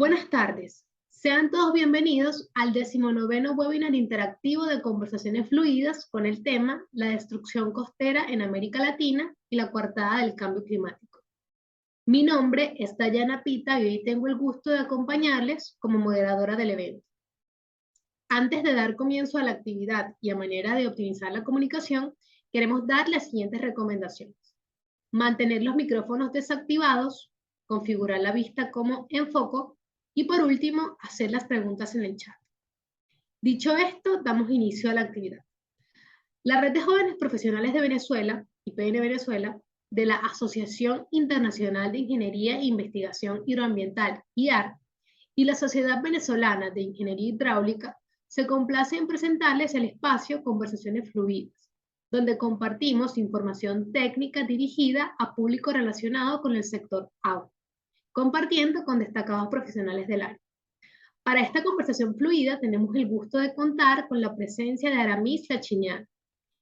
Buenas tardes. Sean todos bienvenidos al 19º webinar interactivo de conversaciones fluidas con el tema La destrucción costera en América Latina y la coartada del cambio climático. Mi nombre es Dayana Pita y hoy tengo el gusto de acompañarles como moderadora del evento. Antes de dar comienzo a la actividad y a manera de optimizar la comunicación, queremos dar las siguientes recomendaciones. Mantener los micrófonos desactivados, configurar la vista como en foco y por último, hacer las preguntas en el chat. Dicho esto, damos inicio a la actividad. La Red de Jóvenes Profesionales de Venezuela, IPN Venezuela, de la Asociación Internacional de Ingeniería e Investigación Hidroambiental, IAR, y la Sociedad Venezolana de Ingeniería Hidráulica se complace en presentarles el espacio Conversaciones Fluidas, donde compartimos información técnica dirigida a público relacionado con el sector agua, compartiendo con destacados profesionales del área. Para esta conversación fluida tenemos el gusto de contar con la presencia de Aramis Lachinian,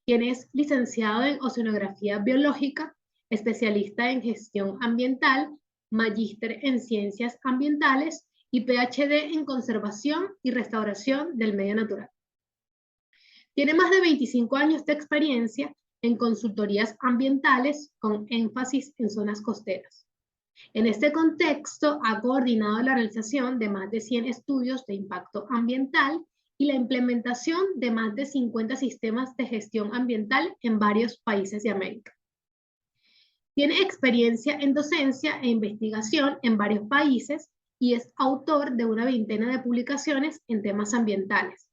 quien es licenciado en Oceanografía Biológica, especialista en Gestión Ambiental, magíster en Ciencias Ambientales y PhD en Conservación y Restauración del Medio Natural. Tiene más de 25 años de experiencia en consultorías ambientales con énfasis en zonas costeras. En este contexto, ha coordinado la realización de más de 100 estudios de impacto ambiental y la implementación de más de 50 sistemas de gestión ambiental en varios países de América. Tiene experiencia en docencia e investigación en varios países y es autor de una veintena de publicaciones en temas ambientales,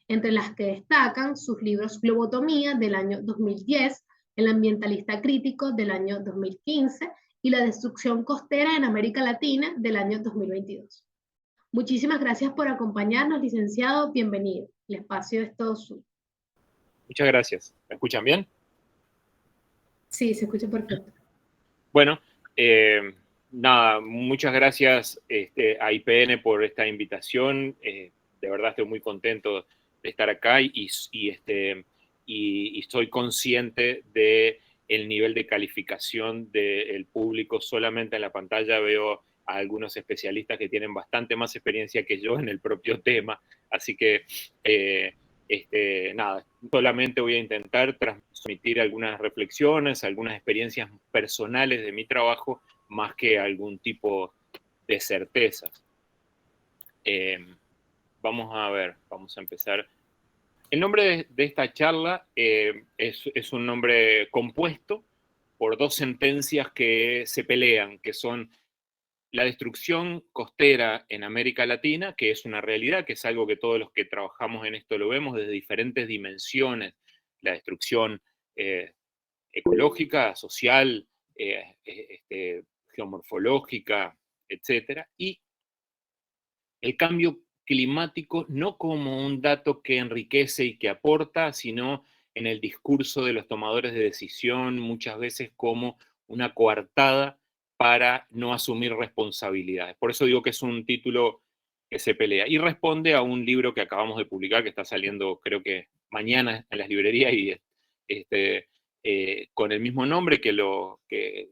entre las que destacan sus libros Globotomía del año 2010, El ambientalista crítico del año 2015 y La destrucción costera en América Latina del año 2022. Muchísimas gracias por acompañarnos, licenciado. Bienvenido. El espacio es todo suyo. Muchas gracias. ¿Me escuchan bien? Sí, se escucha perfecto. Bueno, nada, muchas gracias a IPN por esta invitación. De verdad estoy muy contento de estar acá y soy consciente de el nivel de calificación del público. Solamente en la pantalla veo a algunos especialistas que tienen bastante más experiencia que yo en el propio tema, así que nada, solamente voy a intentar transmitir algunas reflexiones, algunas experiencias personales de mi trabajo, más que algún tipo de certezas. Vamos a ver, vamos a empezar. El nombre de esta charla es un nombre compuesto por dos sentencias que se pelean, que son la destrucción costera en América Latina, que es una realidad, que es algo que todos los que trabajamos en esto lo vemos desde diferentes dimensiones, la destrucción ecológica, social, geomorfológica, etc. Y el cambio climático no como un dato que enriquece y que aporta, sino en el discurso de los tomadores de decisión, muchas veces como una coartada para no asumir responsabilidades. Por eso digo que es un título que se pelea. Y responde a un libro que acabamos de publicar, que está saliendo creo que mañana en las librerías, y con el mismo nombre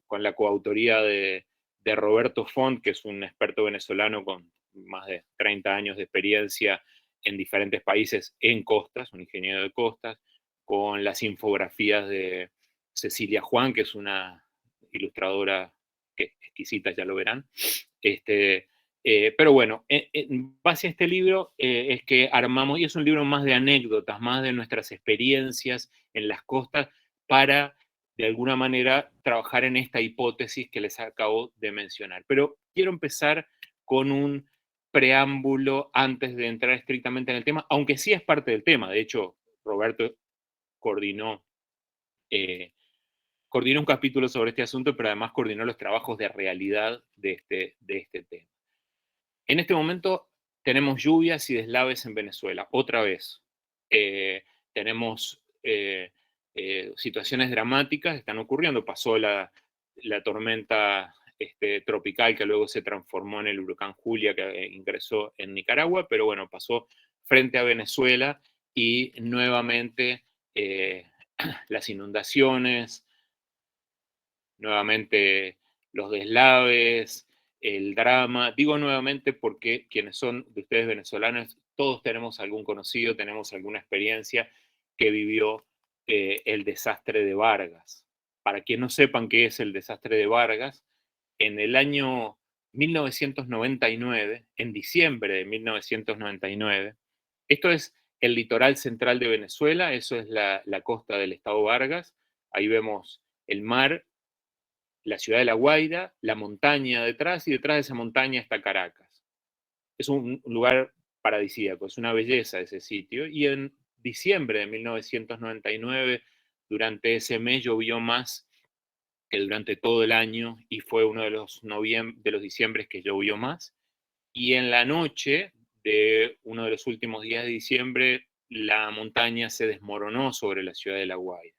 con la coautoría de Roberto Font, que es un experto venezolano con más de 30 años de experiencia en diferentes países en costas, un ingeniero de costas, con las infografías de Cecilia Juan, que es una ilustradora que exquisita, ya lo verán. Pero bueno, en base a este libro es que armamos, y es un libro más de anécdotas, más de nuestras experiencias en las costas, para de alguna manera trabajar en esta hipótesis que les acabo de mencionar. Pero quiero empezar con un preámbulo antes de entrar estrictamente en el tema, aunque sí es parte del tema. De hecho, Roberto coordinó un capítulo sobre este asunto, pero además coordinó los trabajos de realidad de este tema. En este momento tenemos lluvias y deslaves en Venezuela, otra vez. Tenemos situaciones dramáticas, están ocurriendo. Pasó la tormenta tropical que luego se transformó en el huracán Julia, que ingresó en Nicaragua, pero bueno, pasó frente a Venezuela y nuevamente las inundaciones, nuevamente los deslaves, el drama. Digo nuevamente porque quienes son de ustedes venezolanos, todos tenemos algún conocido, tenemos alguna experiencia que vivió el desastre de Vargas. Para quienes no sepan qué es el desastre de Vargas, en el año 1999, en diciembre de 1999, esto es el litoral central de Venezuela, eso es la costa del estado Vargas, ahí vemos el mar, la ciudad de La Guaira, la montaña detrás, y detrás de esa montaña está Caracas. Es un lugar paradisíaco, es una belleza ese sitio, y en diciembre de 1999, durante ese mes llovió más que durante todo el año, y fue uno de los diciembres que llovió más. Y en la noche de uno de los últimos días de diciembre, la montaña se desmoronó sobre la ciudad de La Guaira.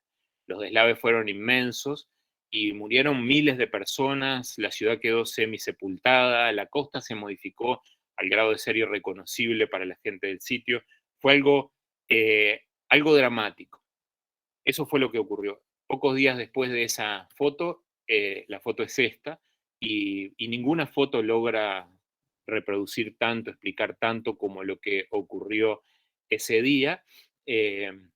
Los deslaves fueron inmensos y murieron miles de personas, la ciudad quedó semisepultada, la costa se modificó al grado de ser irreconocible para la gente del sitio. Fue algo dramático. Eso fue lo que ocurrió. Pocos días después de esa foto, la foto es esta, y ninguna foto logra reproducir tanto, explicar tanto como lo que ocurrió ese día. En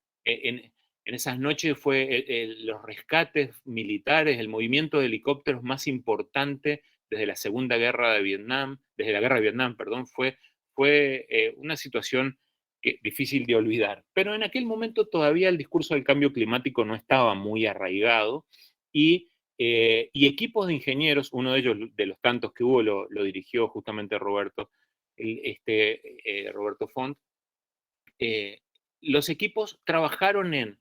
esas noches fue los rescates militares, el movimiento de helicópteros más importante desde la Segunda Guerra de Vietnam, desde la Guerra de Vietnam, perdón, fue una situación difícil de olvidar. Pero en aquel momento todavía el discurso del cambio climático no estaba muy arraigado, y equipos de ingenieros, uno de ellos, de los tantos que hubo, lo dirigió justamente Roberto, Roberto Font. Los equipos trabajaron en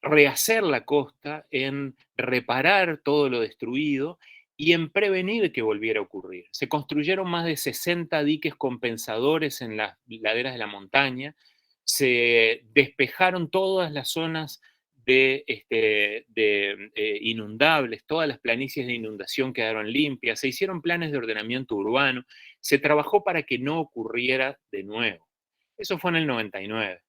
rehacer la costa, en reparar todo lo destruido y en prevenir que volviera a ocurrir. Se construyeron más de 60 diques compensadores en las laderas de la montaña, se despejaron todas las zonas de inundables, todas las planicies de inundación quedaron limpias, se hicieron planes de ordenamiento urbano, se trabajó para que no ocurriera de nuevo. Eso fue en el 99,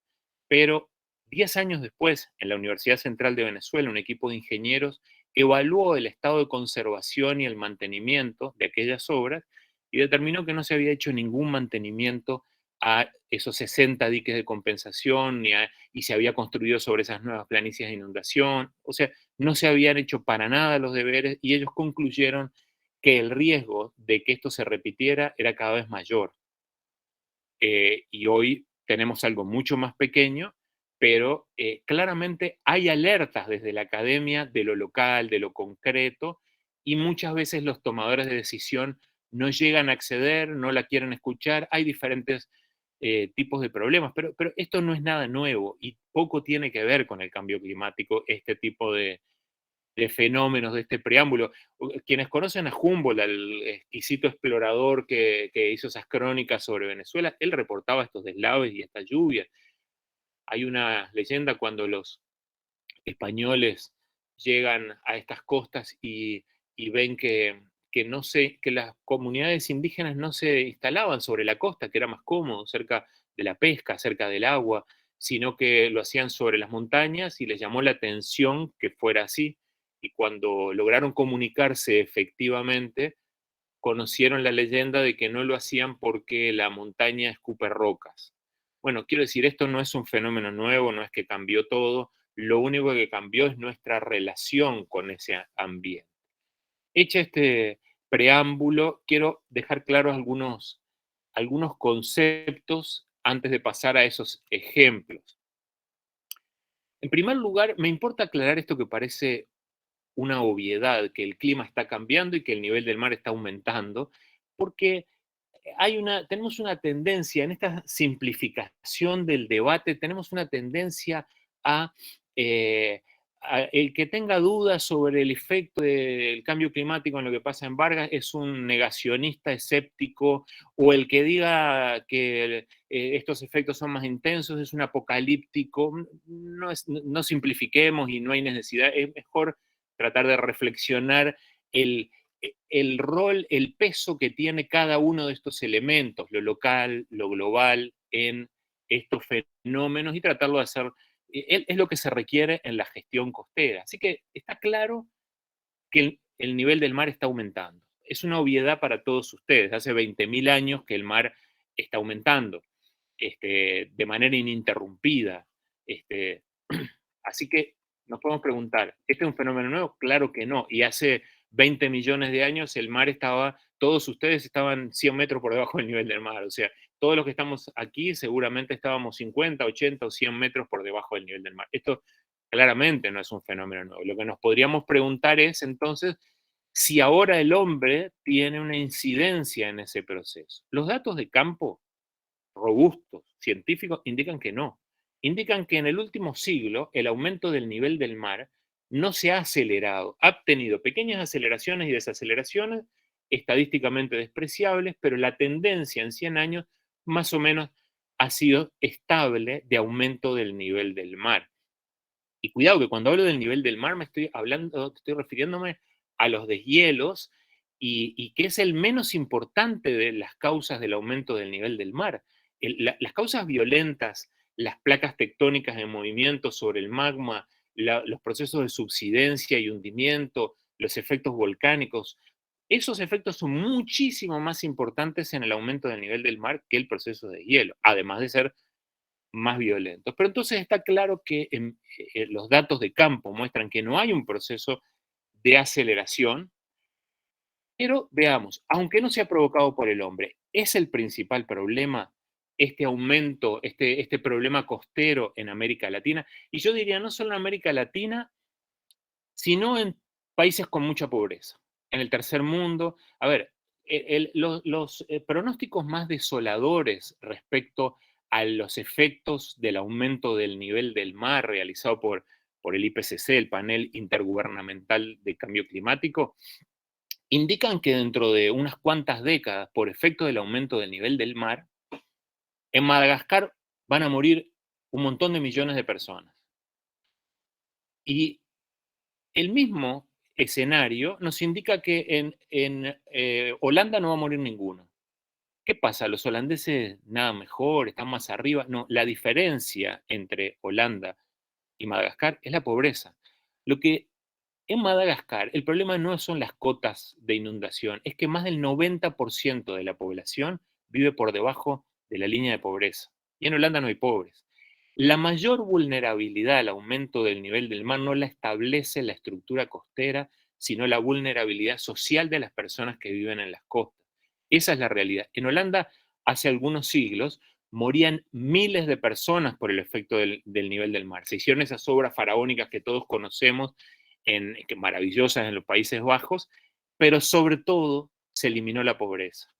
pero 10 años después, en la Universidad Central de Venezuela, un equipo de ingenieros evaluó el estado de conservación y el mantenimiento de aquellas obras y determinó que no se había hecho ningún mantenimiento a esos 60 diques de compensación y se había construido sobre esas nuevas planicies de inundación. O sea, no se habían hecho para nada los deberes, y ellos concluyeron que el riesgo de que esto se repitiera era cada vez mayor. Y hoy tenemos algo mucho más pequeño, pero claramente hay alertas desde la academia de lo local, de lo concreto, y muchas veces los tomadores de decisión no llegan a acceder, no la quieren escuchar. Hay diferentes tipos de problemas, pero esto no es nada nuevo y poco tiene que ver con el cambio climático, este tipo de fenómenos, de este preámbulo. Quienes conocen a Humboldt, al exquisito explorador que hizo esas crónicas sobre Venezuela, él reportaba estos deslaves y estas lluvias. Hay una leyenda cuando los españoles llegan a estas costas y ven que las comunidades indígenas no se instalaban sobre la costa, que era más cómodo, cerca de la pesca, cerca del agua, sino que lo hacían sobre las montañas, y les llamó la atención que fuera así. Y cuando lograron comunicarse efectivamente, conocieron la leyenda de que no lo hacían porque la montaña escupe rocas. Bueno, quiero decir, esto no es un fenómeno nuevo, no es que cambió todo, lo único que cambió es nuestra relación con ese ambiente. Hecha este preámbulo, quiero dejar claros algunos conceptos antes de pasar a esos ejemplos. En primer lugar, me importa aclarar esto que parece una obviedad, que el clima está cambiando y que el nivel del mar está aumentando, porque tenemos una tendencia en esta simplificación del debate, tenemos una tendencia a, el que tenga dudas sobre el efecto del cambio climático en lo que pasa en Vargas es un negacionista escéptico, o el que diga que estos efectos son más intensos es un apocalíptico. No simplifiquemos y no hay necesidad, es mejor tratar de reflexionar el rol, el peso que tiene cada uno de estos elementos, lo local, lo global, en estos fenómenos, y tratarlo de hacer, es lo que se requiere en la gestión costera. Así que está claro que el nivel del mar está aumentando. es una obviedad para todos ustedes. Hace 20.000 años que el mar está aumentando de manera ininterrumpida. Este, así que nos podemos preguntar, ¿este es un fenómeno nuevo? Claro que no. Y hace 20 millones de años el mar estaba, todos ustedes estaban 100 metros por debajo del nivel del mar. O sea, todos los que estamos aquí seguramente estábamos 50, 80 o 100 metros por debajo del nivel del mar. Esto claramente no es un fenómeno nuevo. Lo que nos podríamos preguntar es entonces si ahora el hombre tiene una incidencia en ese proceso. Los datos de campo robustos, científicos, indican que no. Indican que en el último siglo el aumento del nivel del mar no se ha acelerado. Ha tenido pequeñas aceleraciones y desaceleraciones estadísticamente despreciables, pero la tendencia en 100 años más o menos ha sido estable de aumento del nivel del mar. Y cuidado que cuando hablo del nivel del mar me estoy refiriéndome a los deshielos y que es el menos importante de las causas del aumento del nivel del mar. Las causas violentas, las placas tectónicas en movimiento sobre el magma, los procesos de subsidencia y hundimiento, los efectos volcánicos, esos efectos son muchísimo más importantes en el aumento del nivel del mar que el proceso de hielo, además de ser más violentos. Pero entonces está claro que los datos de campo muestran que no hay un proceso de aceleración, pero veamos, aunque no sea provocado por el hombre, ¿es el principal problema este aumento, este problema costero en América Latina? Y yo diría no solo en América Latina, sino en países con mucha pobreza, en el tercer mundo. A ver, los pronósticos más desoladores respecto a los efectos del aumento del nivel del mar realizado por el IPCC, el Panel Intergubernamental de Cambio Climático, indican que dentro de unas cuantas décadas, por efecto del aumento del nivel del mar, en Madagascar van a morir un montón de millones de personas. Y el mismo escenario nos indica que en Holanda no va a morir ninguno. ¿Qué pasa? ¿Los holandeses nada mejor, están más arriba? No, la diferencia entre Holanda y Madagascar es la pobreza. Lo que en Madagascar el problema no son las cotas de inundación, es que más del 90% de la población vive por debajo de la línea de pobreza. Y en Holanda no hay pobres. La mayor vulnerabilidad al aumento del nivel del mar no la establece la estructura costera, sino la vulnerabilidad social de las personas que viven en las costas. Esa es la realidad. En Holanda, hace algunos siglos, morían miles de personas por el efecto del nivel del mar. Se hicieron esas obras faraónicas que todos conocemos, maravillosas en los Países Bajos, pero sobre todo se eliminó la pobreza.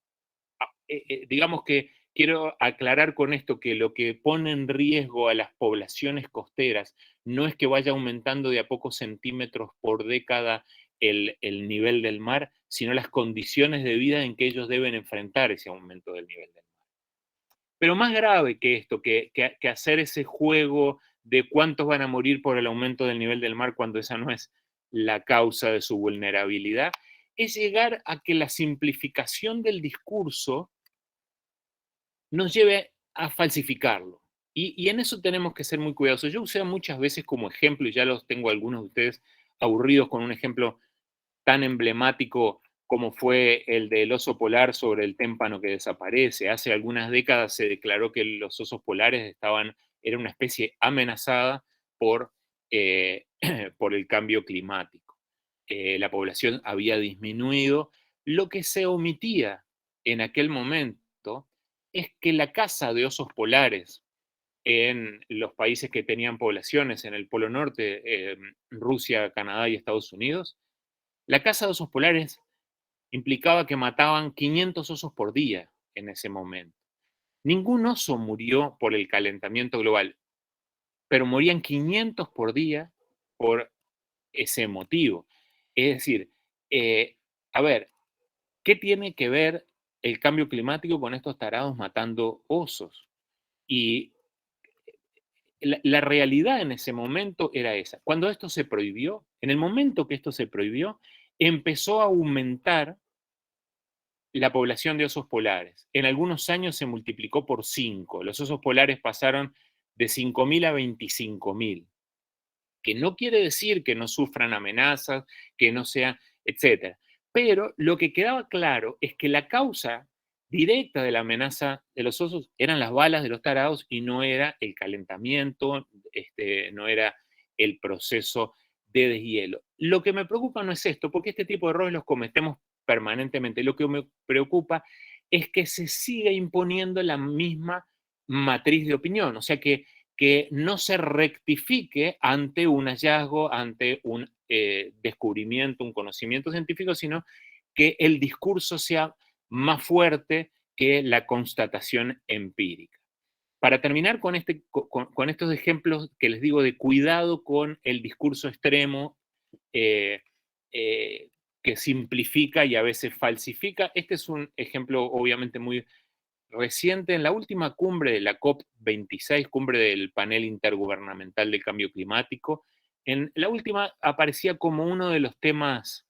Digamos que quiero aclarar con esto que lo que pone en riesgo a las poblaciones costeras no es que vaya aumentando de a pocos centímetros por década el nivel del mar, sino las condiciones de vida en que ellos deben enfrentar ese aumento del nivel del mar. Pero más grave que esto, que hacer ese juego de cuántos van a morir por el aumento del nivel del mar cuando esa no es la causa de su vulnerabilidad, es llegar a que la simplificación del discurso nos lleve a falsificarlo. Y en eso tenemos que ser muy cuidadosos. Yo usé muchas veces como ejemplo, y ya los tengo algunos de ustedes aburridos con un ejemplo tan emblemático como fue el del oso polar sobre el témpano que desaparece. Hace algunas décadas se declaró que los osos polares era una especie amenazada por, eh, por el cambio climático. La población había disminuido. Lo que se omitía en aquel momento es que la caza de osos polares en los países que tenían poblaciones en el Polo Norte, Rusia, Canadá y Estados Unidos, la caza de osos polares implicaba que mataban 500 osos por día en ese momento. Ningún oso murió por el calentamiento global, pero morían 500 por día por ese motivo. Es decir, eh, a ver, ¿qué tiene que ver el cambio climático con estos tarados matando osos? Y la realidad en ese momento era esa. Cuando esto se prohibió, en el momento que esto se prohibió, empezó a aumentar la población de osos polares. En algunos años se multiplicó por 5. Los osos polares pasaron de 5.000 a 25.000, que no quiere decir que no sufran amenazas, que no sea, etcétera. pero lo que quedaba claro es que la causa directa de la amenaza de los osos eran las balas de los tarados y no era el calentamiento, no era el proceso de deshielo. Lo que me preocupa no es esto, porque este tipo de errores los cometemos permanentemente. Lo que me preocupa es que se siga imponiendo la misma matriz de opinión, o sea, que no se rectifique ante un hallazgo, ante un descubrimiento, un conocimiento científico, sino que el discurso sea más fuerte que la constatación empírica. Para terminar con estos ejemplos que les digo de cuidado con el discurso extremo eh, eh, que simplifica y a veces falsifica, este es un ejemplo obviamente muy reciente. En la última cumbre de la COP26, cumbre del panel intergubernamental del cambio climático, en la última aparecía como uno de los temas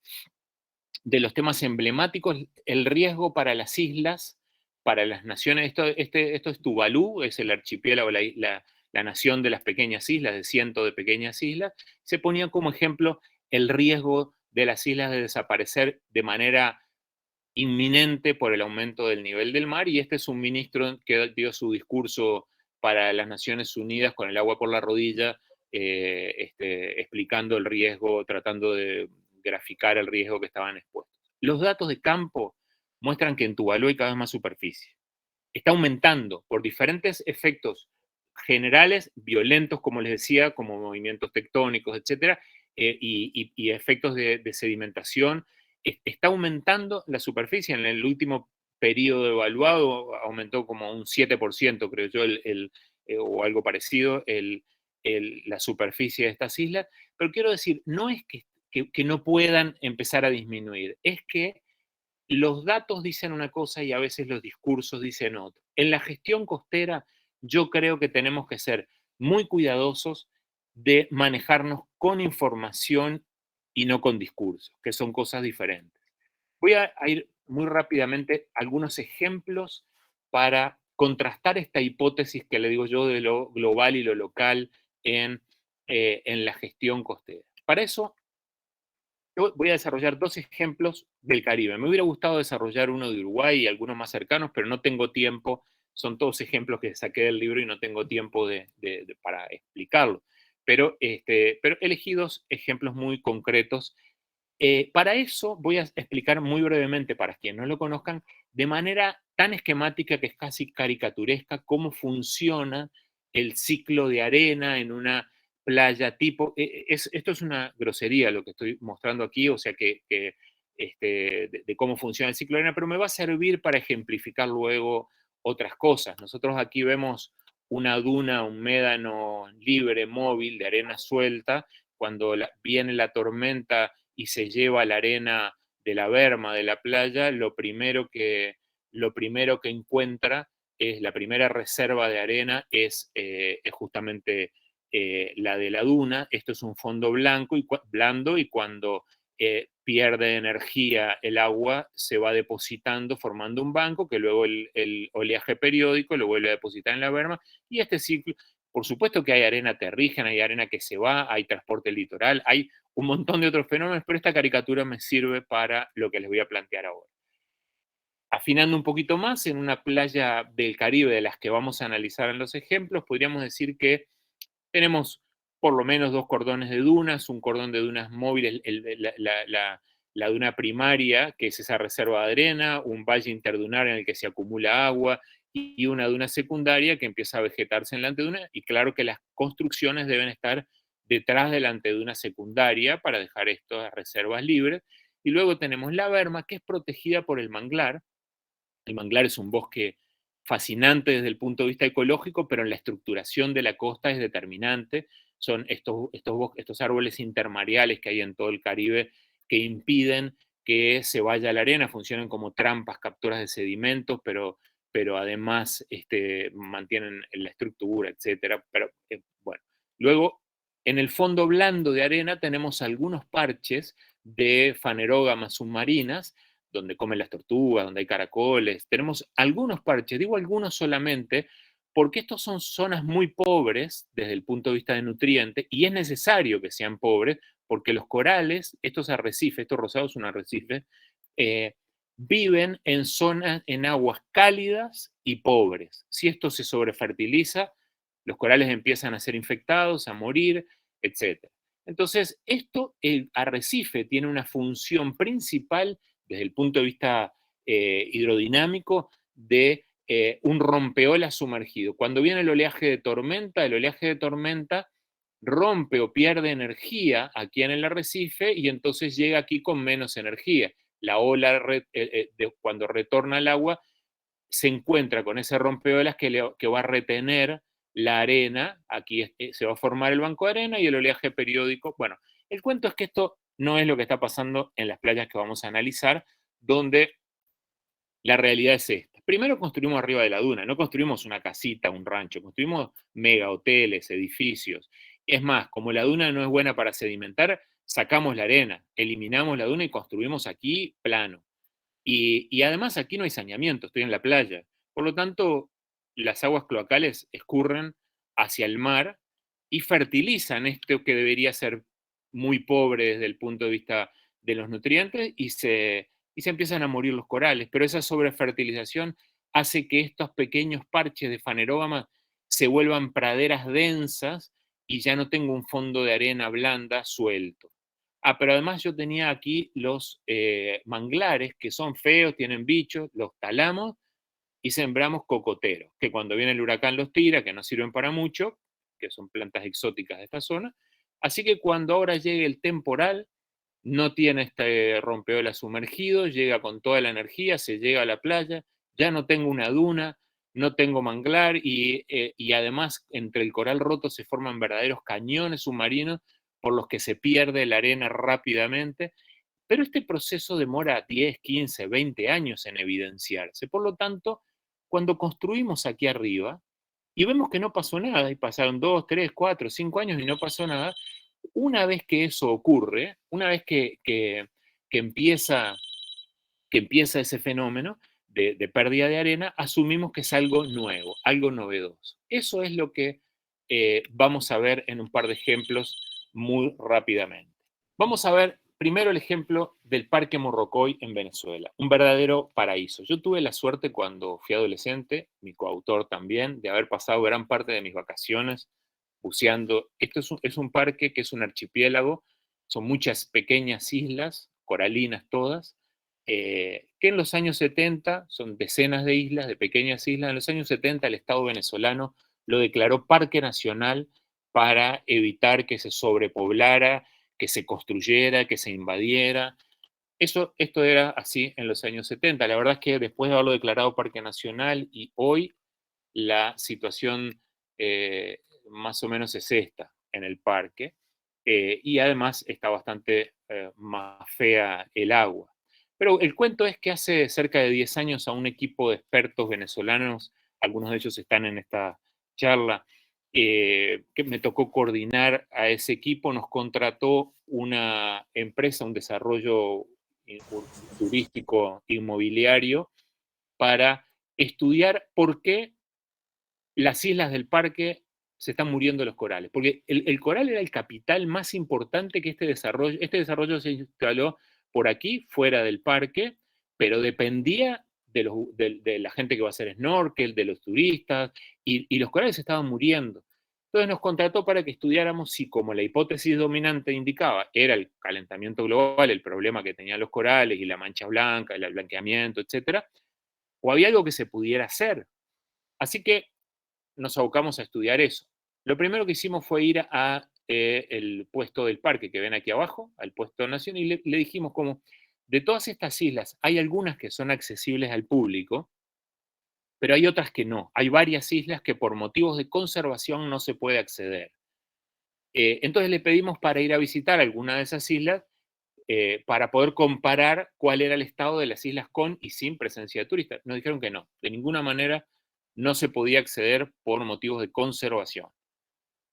emblemáticos el riesgo para las islas, para las naciones. Esto es Tuvalu, es el archipiélago, la nación de las pequeñas islas, de cientos de pequeñas islas. Se ponía como ejemplo el riesgo de las islas de desaparecer de manera inminente por el aumento del nivel del mar, y este es un ministro que dio su discurso para las Naciones Unidas con el agua por la rodilla, explicando el riesgo, tratando de graficar el riesgo que estaban expuestos. Los datos de campo muestran que en Tuvalu hay cada vez más superficie. Está aumentando por diferentes efectos generales, violentos, como les decía, como movimientos tectónicos, etcétera, y efectos de sedimentación. Está aumentando la superficie. En el último periodo evaluado aumentó como un 7%, creo yo, o algo parecido, la superficie de estas islas. Pero quiero decir, no es que no puedan empezar a disminuir, es que los datos dicen una cosa y a veces los discursos dicen otra. En la gestión costera, yo creo que tenemos que ser muy cuidadosos de manejarnos con información y no con discursos, que son cosas diferentes. Voy a ir muy rápidamente a algunos ejemplos para contrastar esta hipótesis que le digo yo de lo global y lo local en la gestión costera. Para eso, yo voy a desarrollar dos ejemplos del Caribe. Me hubiera gustado desarrollar uno de Uruguay y algunos más cercanos, pero no tengo tiempo. Son todos ejemplos que saqué del libro y no tengo tiempo para explicarlo. Pero elegí dos ejemplos muy concretos. Para eso voy a explicar muy brevemente, para quienes no lo conozcan, de manera tan esquemática que es casi caricaturesca, cómo funciona el ciclo de arena en una playa tipo. Esto es una grosería lo que estoy mostrando aquí, o sea de cómo funciona el ciclo de arena, pero me va a servir para ejemplificar luego otras cosas. Nosotros aquí vemos una duna, un médano libre, móvil, de arena suelta. Cuando viene la tormenta y se lleva la arena de la berma de la playa, lo primero que encuentra es la primera reserva de arena, es justamente la de la duna. Esto es un fondo blando y cuando pierde energía el agua, se va depositando formando un banco que luego el oleaje periódico lo vuelve a depositar en la berma, y este ciclo. Por supuesto que hay arena terrígena, hay arena que se va, hay transporte litoral, hay un montón de otros fenómenos, pero esta caricatura me sirve para lo que les voy a plantear ahora. Afinando un poquito más, en una playa del Caribe de las que vamos a analizar en los ejemplos, podríamos decir que tenemos por lo menos dos cordones de dunas, un cordón de dunas móviles, la duna primaria, que es esa reserva de arena, un valle interdunar en el que se acumula agua, y una duna secundaria que empieza a vegetarse en la anteduna, y claro que las construcciones deben estar detrás de la anteduna secundaria para dejar estas reservas libres. Y luego tenemos la berma, que es protegida por el manglar. El manglar es un bosque fascinante desde el punto de vista ecológico, pero en la estructuración de la costa es determinante. Son estos árboles intermareales que hay en todo el Caribe que impiden que se vaya la arena, funcionan como trampas, capturas de sedimentos, pero además mantienen la estructura, etc. Pero bueno, luego en el fondo blando de arena tenemos algunos parches de fanerógamas submarinas, donde comen las tortugas, donde hay caracoles. Tenemos algunos parches, digo algunos solamente, porque estos son zonas muy pobres desde el punto de vista de nutrientes, y es necesario que sean pobres, porque los corales, estos arrecifes, estos rosados son arrecifes, viven en zonas, en aguas cálidas y pobres. Si esto se sobrefertiliza, los corales empiezan a ser infectados, a morir, etc. Entonces, el arrecife tiene una función principal desde el punto de vista hidrodinámico de un rompeolas sumergido. Cuando viene el oleaje de tormenta rompe o pierde energía aquí en el arrecife y entonces llega aquí con menos energía. La ola, cuando retorna al agua, se encuentra con ese rompeolas que va a retener la arena, aquí se va a formar el banco de arena y el oleaje periódico. Bueno, el cuento es que esto no es lo que está pasando en las playas que vamos a analizar, donde la realidad es esta. Primero construimos arriba de la duna, no construimos una casita, un rancho, construimos mega hoteles, edificios. Es más, como la duna no es buena para sedimentar, sacamos la arena, eliminamos la duna y construimos aquí plano. Y además aquí no hay saneamiento, estoy en la playa. Por lo tanto, las aguas cloacales escurren hacia el mar y fertilizan esto que debería ser muy pobre desde el punto de vista de los nutrientes y se empiezan a morir los corales. Pero esa sobrefertilización hace que estos pequeños parches de fanerógama se vuelvan praderas densas y ya no tengo un fondo de arena blanda suelto. Pero además yo tenía aquí los manglares, que son feos, tienen bichos, los talamos y sembramos cocoteros, que cuando viene el huracán los tira, que no sirven para mucho, que son plantas exóticas de esta zona. Así que cuando ahora llegue el temporal, no tiene este rompeolas sumergido, llega con toda la energía, se llega a la playa, ya no tengo una duna, no tengo manglar y además entre el coral roto se forman verdaderos cañones submarinos por los que se pierde la arena rápidamente, pero este proceso demora 10, 15, 20 años en evidenciarse. Por lo tanto, cuando construimos aquí arriba y vemos que no pasó nada, y pasaron 2, 3, 4, 5 años y no pasó nada, una vez que eso ocurre, una vez que empieza, que empieza ese fenómeno de pérdida de arena, asumimos que es algo nuevo, algo novedoso. Eso es lo que vamos a ver en un par de ejemplos muy rápidamente. Vamos a ver primero el ejemplo del Parque Morrocoy en Venezuela, un verdadero paraíso. Yo tuve la suerte cuando fui adolescente, mi coautor también, de haber pasado gran parte de mis vacaciones buceando. Esto es un parque que es un archipiélago, son muchas pequeñas islas, coralinas todas, que en los años 70, son decenas de islas, de pequeñas islas, en los años 70 el Estado venezolano lo declaró parque nacional para evitar que se sobrepoblara, que se construyera, que se invadiera. Esto era así en los años 70. La verdad es que después de haberlo declarado parque nacional y hoy la situación más o menos es esta en el parque, y además está bastante más fea el agua. Pero el cuento es que hace cerca de 10 años a un equipo de expertos venezolanos, algunos de ellos están en esta charla, que me tocó coordinar a ese equipo, nos contrató una empresa, un desarrollo turístico inmobiliario, para estudiar por qué las islas del parque se están muriendo los corales, porque el coral era el capital más importante que este desarrollo se instaló por aquí, fuera del parque, pero dependía de la gente que va a hacer snorkel, de los turistas, y los corales estaban muriendo. Entonces nos contrató para que estudiáramos si, como la hipótesis dominante indicaba, era el calentamiento global, el problema que tenían los corales y la mancha blanca, el blanqueamiento, etcétera, o había algo que se pudiera hacer. Así que nos abocamos a estudiar eso. Lo primero que hicimos fue ir a el puesto del parque que ven aquí abajo, al puesto de nación, y le dijimos como, de todas estas islas, hay algunas que son accesibles al público, pero hay otras que no. Hay varias islas que por motivos de conservación no se puede acceder. Entonces le pedimos para ir a visitar alguna de esas islas para poder comparar cuál era el estado de las islas con y sin presencia de turistas. Nos dijeron que no, de ninguna manera no se podía acceder por motivos de conservación.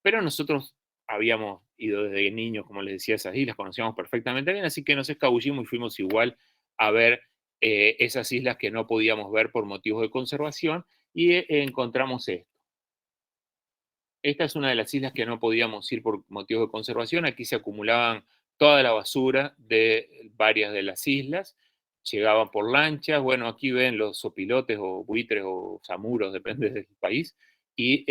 Pero nosotros habíamos ido desde niños, como les decía, a esas islas, conocíamos perfectamente bien, así que nos escabullimos y fuimos igual a ver esas islas que no podíamos ver por motivos de conservación y encontramos esto. Esta es una de las islas que no podíamos ir por motivos de conservación. Aquí se acumulaban toda la basura de varias de las islas. llegaban por lanchas, bueno, aquí ven los sopilotes o buitres o samuros, depende del país, y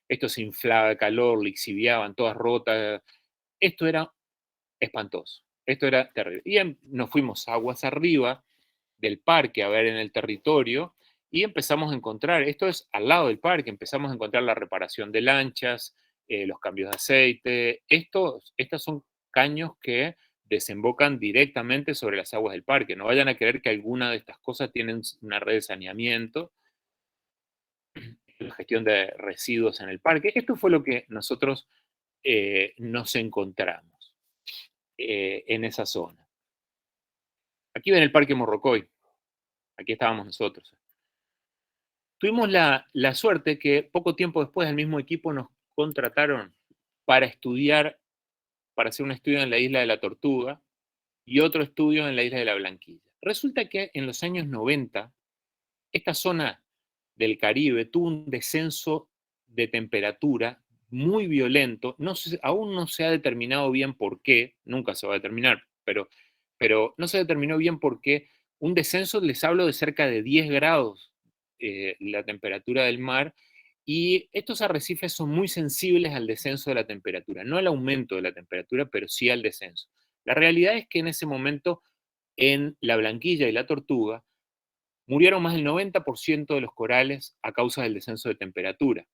esto se inflaba de calor, lixiviaban, todas rotas. Esto era espantoso, esto era terrible. Y nos fuimos aguas arriba del parque a ver en el territorio y empezamos a encontrar, esto es al lado del parque, empezamos a encontrar la reparación de lanchas, los cambios de aceite. Estos son caños que desembocan directamente sobre las aguas del parque. No vayan a creer que alguna de estas cosas tienen una red de saneamiento, la gestión de residuos en el parque. Esto fue lo que nosotros nos encontramos en esa zona. Aquí ven el Parque Morrocoy, aquí estábamos nosotros. Tuvimos la suerte que poco tiempo después el mismo equipo nos contrataron para estudiar, para hacer un estudio en la isla de la Tortuga y otro estudio en la isla de la Blanquilla. Resulta que en los años 90, esta zona del Caribe tuvo un descenso de temperatura muy violento. Aún no se ha determinado bien por qué, nunca se va a determinar, pero no se determinó bien por qué. Un descenso, les hablo de cerca de 10 grados la temperatura del mar, y estos arrecifes son muy sensibles al descenso de la temperatura, no al aumento de la temperatura, pero sí al descenso. La realidad es que en ese momento en la Blanquilla y la Tortuga murieron más del 90% de los corales a causa del descenso de temperatura.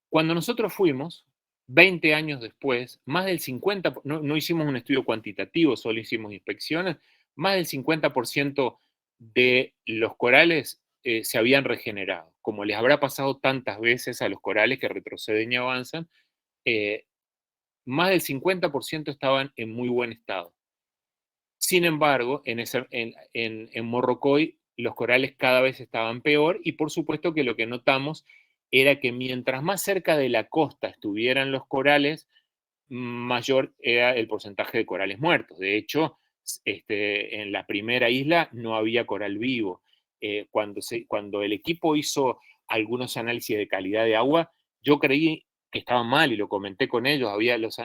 Cuando nosotros fuimos, 20 años después, más del 50%, no hicimos un estudio cuantitativo, solo hicimos inspecciones, más del 50% de los corales se habían regenerado. Como les habrá pasado tantas veces a los corales que retroceden y avanzan, eh, más del 50% estaban en muy buen estado. Sin embargo, en Morrocoy los corales cada vez estaban peor, y por supuesto que lo que notamos era que mientras más cerca de la costa estuvieran los corales, mayor era el porcentaje de corales muertos. De hecho, en la primera isla no había coral vivo. Cuando el equipo hizo algunos análisis de calidad de agua, yo creí que estaban mal y lo comenté con ellos. Había los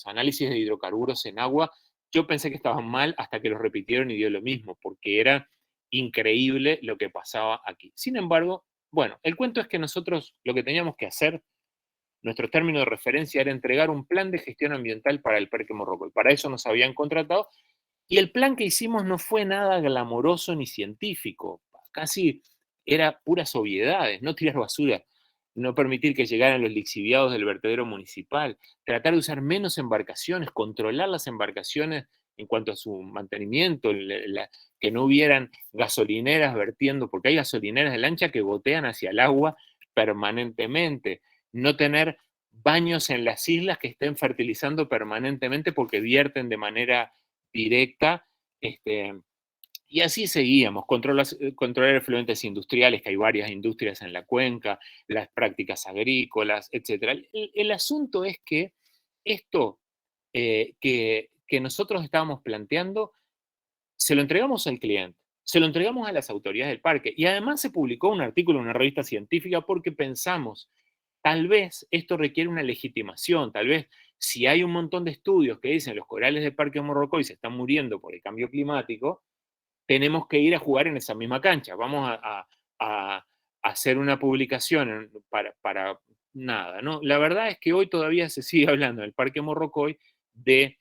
análisis de hidrocarburos en agua, yo pensé que estaban mal hasta que los repitieron y dio lo mismo, porque era increíble lo que pasaba aquí. Sin embargo, bueno, el cuento es que nosotros lo que teníamos que hacer, nuestro término de referencia era entregar un plan de gestión ambiental para el Parque Morrocoy. Para eso nos habían contratado, y el plan que hicimos no fue nada glamoroso ni científico. Casi era puras obviedades: no tirar basura, no permitir que llegaran los lixiviados del vertedero municipal, tratar de usar menos embarcaciones, controlar las embarcaciones en cuanto a su mantenimiento, que no hubieran gasolineras vertiendo, porque hay gasolineras de lancha que gotean hacia el agua permanentemente, no tener baños en las islas que estén fertilizando permanentemente porque vierten de manera directa, y así seguíamos. Controlar efluentes industriales, que hay varias industrias en la cuenca, las prácticas agrícolas, etc. El asunto es que esto que nosotros estábamos planteando, se lo entregamos al cliente, se lo entregamos a las autoridades del parque, y además se publicó un artículo en una revista científica porque pensamos, tal vez esto requiere una legitimación, tal vez si hay un montón de estudios que dicen los corales del Parque Morrocoy se están muriendo por el cambio climático, tenemos que ir a jugar en esa misma cancha. Vamos a hacer una publicación para nada, ¿no? La verdad es que hoy todavía se sigue hablando en el Parque Morrocoy de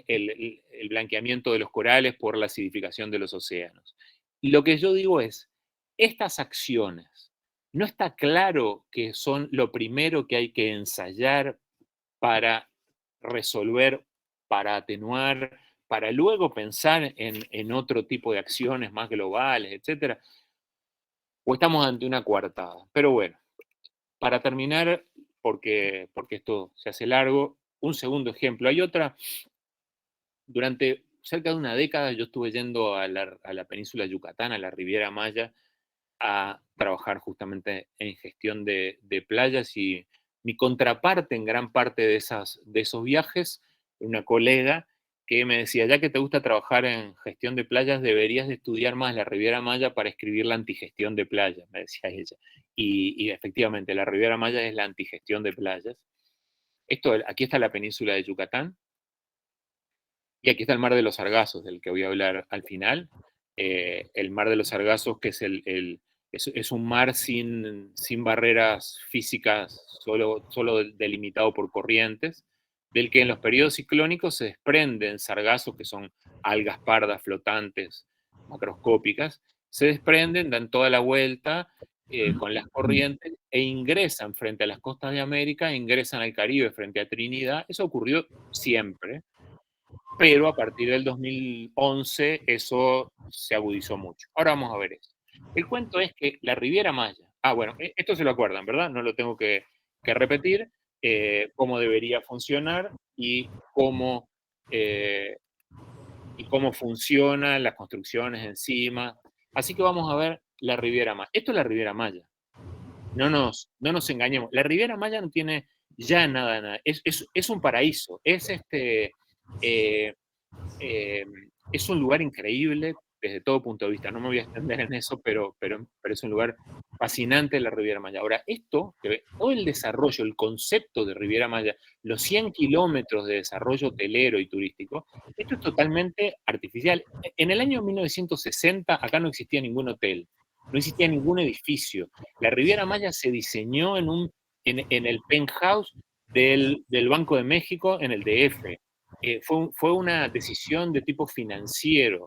el blanqueamiento de los corales por la acidificación de los océanos. Y lo que yo digo es, estas acciones, ¿no está claro que son lo primero que hay que ensayar para resolver, para atenuar, para luego pensar en otro tipo de acciones más globales, etcétera? ¿O estamos ante una coartada? Pero bueno, para terminar, porque esto se hace largo, un segundo ejemplo. Hay otra, durante cerca de una década yo estuve yendo a la península de Yucatán, a la Riviera Maya, a trabajar justamente en gestión de playas, y mi contraparte en gran parte de esos viajes, una colega que me decía, ya que te gusta trabajar en gestión de playas, deberías de estudiar más la Riviera Maya para escribir la antigestión de playas, me decía ella. Y efectivamente, la Riviera Maya es la antigestión de playas. Aquí está la península de Yucatán, Y aquí está el Mar de los Sargazos, del que voy a hablar al final. El Mar de los Sargazos, que es un mar sin barreras físicas, solo delimitado por corrientes, del que en los periodos ciclónicos se desprenden sargazos, que son algas pardas flotantes macroscópicas, se desprenden, dan toda la vuelta con las corrientes e ingresan frente a las costas de América, ingresan al Caribe frente a Trinidad. Eso ocurrió siempre, pero a partir del 2011 eso se agudizó mucho. Ahora vamos a ver eso. El cuento es que la Riviera Maya, bueno, esto se lo acuerdan, ¿verdad? No lo tengo que repetir, cómo debería funcionar eh, y cómo funcionan las construcciones encima. Así que vamos a ver la Riviera Maya. Esto es la Riviera Maya. No nos engañemos. La Riviera Maya no tiene ya nada. Es un paraíso. Eh, es un lugar increíble desde todo punto de vista. No me voy a extender en eso, pero es un lugar fascinante la Riviera Maya. Ahora, todo el desarrollo, el concepto de Riviera Maya, los 100 kilómetros de desarrollo hotelero y turístico, esto es totalmente artificial. En el año 1960 acá no existía ningún hotel, no existía ningún edificio. La Riviera Maya se diseñó en el penthouse del Banco de México en el DF. Fue una decisión de tipo financiero.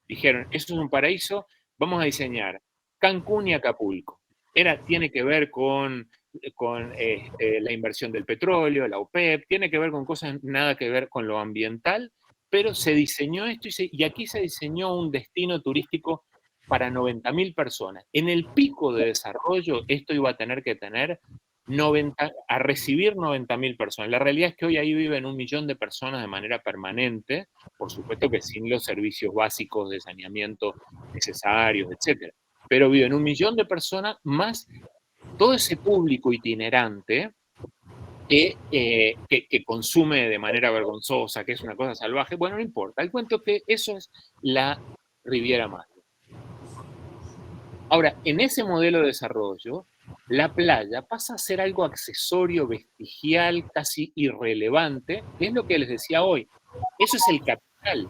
Dijeron, esto es un paraíso, vamos a diseñar Cancún y Acapulco. Tiene que ver con la inversión del petróleo, la OPEP, tiene que ver con cosas nada que ver con lo ambiental, pero se diseñó esto y aquí se diseñó un destino turístico para 90.000 personas. En el pico de desarrollo, esto iba a tener que tener a recibir 90.000 personas. La realidad es que hoy ahí viven 1 millón de personas de manera permanente, por supuesto que sin los servicios básicos de saneamiento necesarios, etc. Pero viven 1 millón de personas más todo ese público itinerante que consume de manera vergonzosa, que es una cosa salvaje. Bueno, no importa. El cuento que eso es la Riviera Maya. Ahora, en ese modelo de desarrollo, la playa pasa a ser algo accesorio, vestigial, casi irrelevante, que es lo que les decía hoy. Eso es el capital.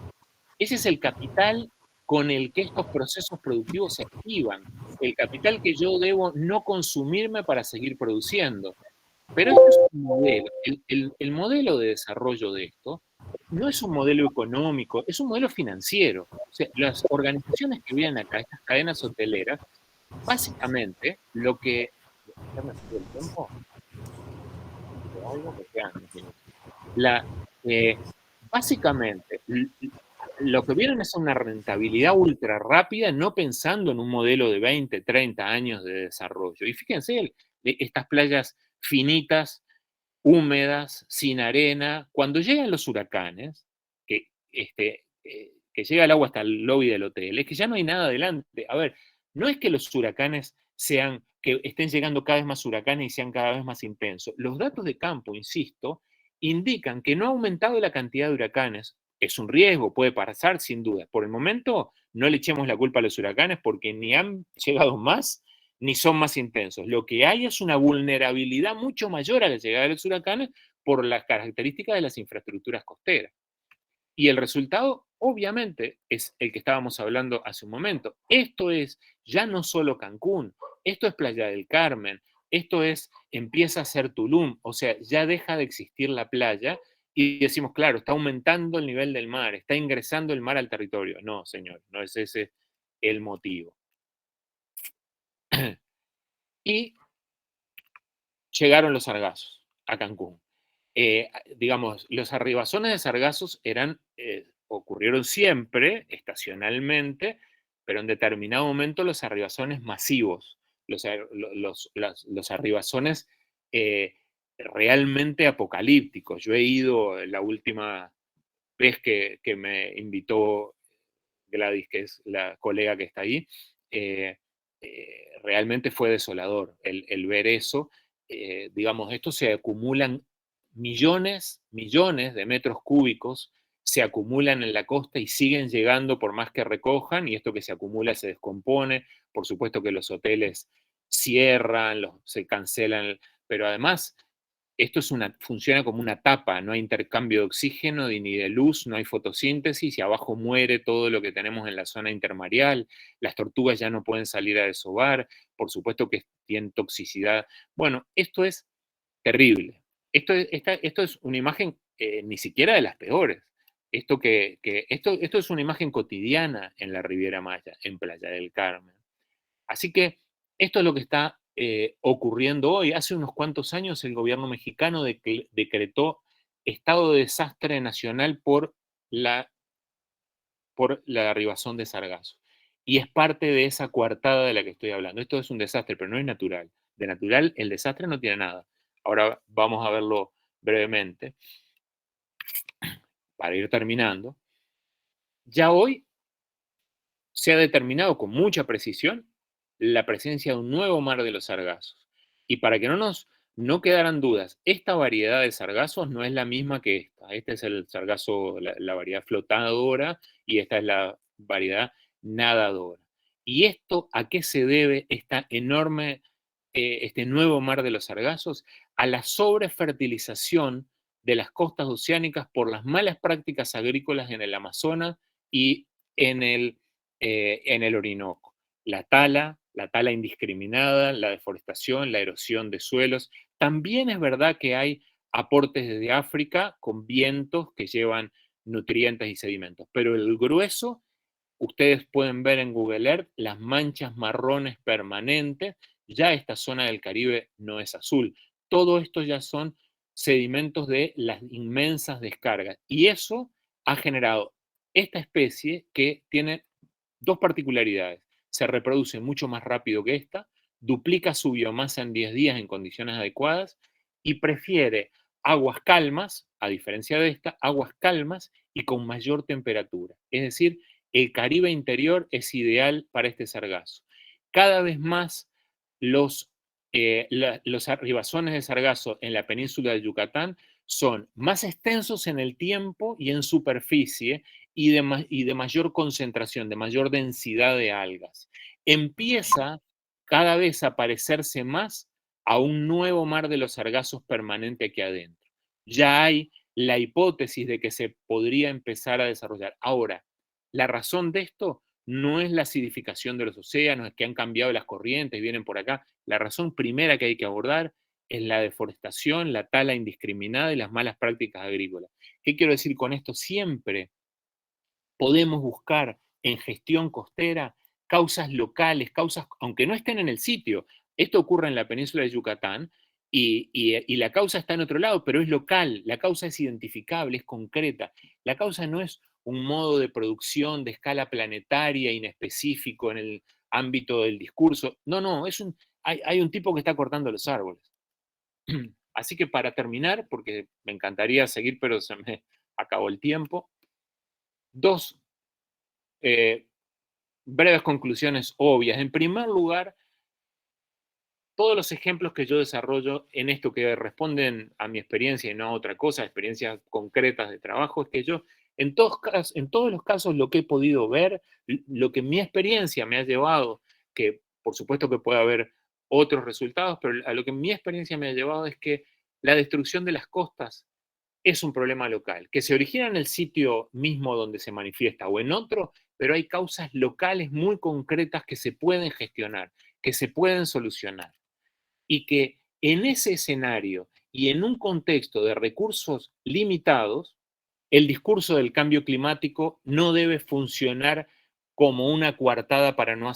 Ese es el capital con el que estos procesos productivos se activan. El capital que yo debo no consumirme para seguir produciendo. Pero este es un modelo. El modelo de desarrollo de esto no es un modelo económico, es un modelo financiero. O sea, las organizaciones que vienen acá, estas cadenas hoteleras, básicamente lo que... ¿Ya me fue el tiempo? Básicamente, lo que vieron es una rentabilidad ultra rápida, no pensando en un modelo de 20, 30 años de desarrollo. Y fíjense, estas playas finitas, húmedas, sin arena, cuando llegan los huracanes, que llega el agua hasta el lobby del hotel, es que ya no hay nada adelante. A ver, no es que los huracanes que estén llegando cada vez más huracanes y sean cada vez más intensos. Los datos de campo, insisto, indican que no ha aumentado la cantidad de huracanes. Es un riesgo, puede pasar sin duda. Por el momento, no le echemos la culpa a los huracanes porque ni han llegado más ni son más intensos. Lo que hay es una vulnerabilidad mucho mayor a la llegada de los huracanes por las características de las infraestructuras costeras. Y el resultado, obviamente, es el que estábamos hablando hace un momento. Esto es ya no solo Cancún, esto es Playa del Carmen, empieza a ser Tulum, o sea, ya deja de existir la playa y decimos, claro, está aumentando el nivel del mar, está ingresando el mar al territorio. No, señor, no es ese el motivo. Y llegaron los sargazos a Cancún. Digamos, los arribazones de sargazos ocurrieron siempre, estacionalmente, pero en determinado momento los arribazones masivos, los arribazones realmente apocalípticos. Yo he ido la última vez que me invitó Gladys, que es la colega que está ahí, realmente fue desolador el ver eso. Digamos, esto se acumulan millones de metros cúbicos, se acumulan en la costa y siguen llegando por más que recojan, y esto que se acumula se descompone. Por supuesto que los hoteles cierran, se cancelan, pero además esto funciona como una tapa, no hay intercambio de oxígeno ni de luz, no hay fotosíntesis y abajo muere todo lo que tenemos en la zona intermareal, las tortugas ya no pueden salir a desovar, por supuesto que tienen toxicidad. Bueno, esto es terrible. Esto es una imagen ni siquiera de las peores. Esto es una imagen cotidiana en la Riviera Maya, en Playa del Carmen. Así que esto es lo que está ocurriendo hoy. Hace unos cuantos años el gobierno mexicano decretó estado de desastre nacional por la arribazón de sargazo. Y es parte de esa coartada de la que estoy hablando. Esto es un desastre, pero no es natural. De natural, el desastre no tiene nada. Ahora vamos a verlo brevemente para ir terminando. Ya hoy se ha determinado con mucha precisión la presencia de un nuevo mar de los sargazos. Y para que no quedaran dudas, esta variedad de sargazos no es la misma que esta. Este es el sargazo, la variedad flotadora, y esta es la variedad nadadora. ¿Y esto a qué se debe esta enorme, este nuevo mar de los sargazos? A la sobrefertilización de las costas oceánicas por las malas prácticas agrícolas en el Amazonas y en el Orinoco. La tala indiscriminada, la deforestación, la erosión de suelos. También es verdad que hay aportes desde África con vientos que llevan nutrientes y sedimentos, pero el grueso, ustedes pueden ver en Google Earth las manchas marrones permanentes. Ya esta zona del Caribe no es azul. Todo esto ya son sedimentos de las inmensas descargas. Y eso ha generado esta especie que tiene dos particularidades. Se reproduce mucho más rápido que esta, duplica su biomasa en 10 días en condiciones adecuadas y prefiere aguas calmas, a diferencia de esta, aguas calmas y con mayor temperatura. Es decir, el Caribe interior es ideal para este sargazo. Cada vez más los arribazones de sargazo en la península de Yucatán son más extensos en el tiempo y en superficie y de mayor concentración, de mayor densidad de algas. Empieza cada vez a parecerse más a un nuevo mar de los sargazos permanente aquí adentro. Ya hay la hipótesis de que se podría empezar a desarrollar. Ahora, la razón de esto no es la acidificación de los océanos, es que han cambiado las corrientes, vienen por acá. La razón primera que hay que abordar es la deforestación, la tala indiscriminada y las malas prácticas agrícolas. ¿Qué quiero decir con esto? Siempre podemos buscar en gestión costera causas locales, causas, aunque no estén en el sitio. Esto ocurre en la península de Yucatán y la causa está en otro lado, pero es local, la causa es identificable, es concreta. La causa no es un modo de producción de escala planetaria, inespecífico en el ámbito del discurso. No, hay un tipo que está cortando los árboles. Así que para terminar, porque me encantaría seguir, pero se me acabó el tiempo, dos breves conclusiones obvias. En primer lugar, todos los ejemplos que yo desarrollo en esto que responden a mi experiencia y no a otra cosa, experiencias concretas de trabajo, es que yo en todos los casos lo que he podido ver, lo que mi experiencia me ha llevado, que por supuesto que puede haber otros resultados, pero a lo que mi experiencia me ha llevado es que la destrucción de las costas es un problema local, que se origina en el sitio mismo donde se manifiesta o en otro, pero hay causas locales muy concretas que se pueden gestionar, que se pueden solucionar. Y que en ese escenario y en un contexto de recursos limitados, el discurso del cambio climático no debe funcionar como una coartada para no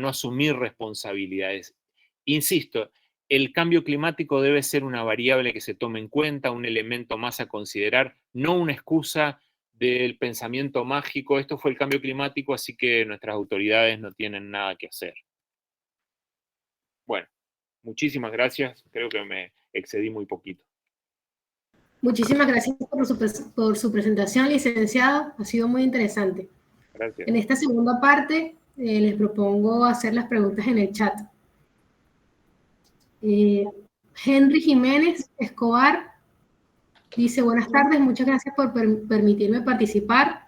asumir responsabilidades. Insisto, el cambio climático debe ser una variable que se tome en cuenta, un elemento más a considerar, no una excusa del pensamiento mágico. Esto fue el cambio climático, así que nuestras autoridades no tienen nada que hacer. Bueno, muchísimas gracias. Creo que me excedí muy poquito. Muchísimas gracias por su presentación, licenciado. Ha sido muy interesante. Gracias. En esta segunda parte, les propongo hacer las preguntas en el chat. Henry Jiménez Escobar dice, buenas tardes, muchas gracias por permitirme participar.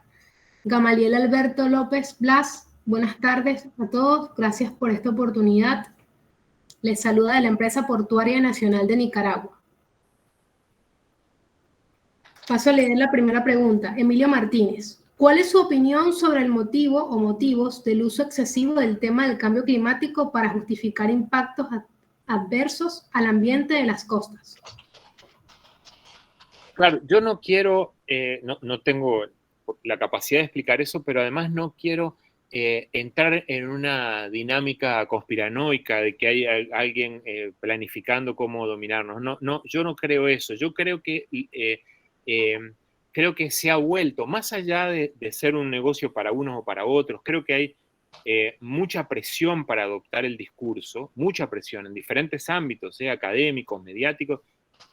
Gamaliel Alberto López Blas, buenas tardes a todos, gracias por esta oportunidad. Les saluda de la Empresa Portuaria Nacional de Nicaragua. Paso a leer la primera pregunta. Emilio Martínez. ¿Cuál es su opinión sobre el motivo o motivos del uso excesivo del tema del cambio climático para justificar impactos adversos al ambiente de las costas? Claro, yo no quiero, no tengo la capacidad de explicar eso, pero además no quiero entrar en una dinámica conspiranoica de que hay alguien planificando cómo dominarnos. No, yo no creo eso. Yo creo que se ha vuelto, más allá de ser un negocio para unos o para otros, creo que hay mucha presión para adoptar el discurso, mucha presión en diferentes ámbitos, académicos, mediáticos,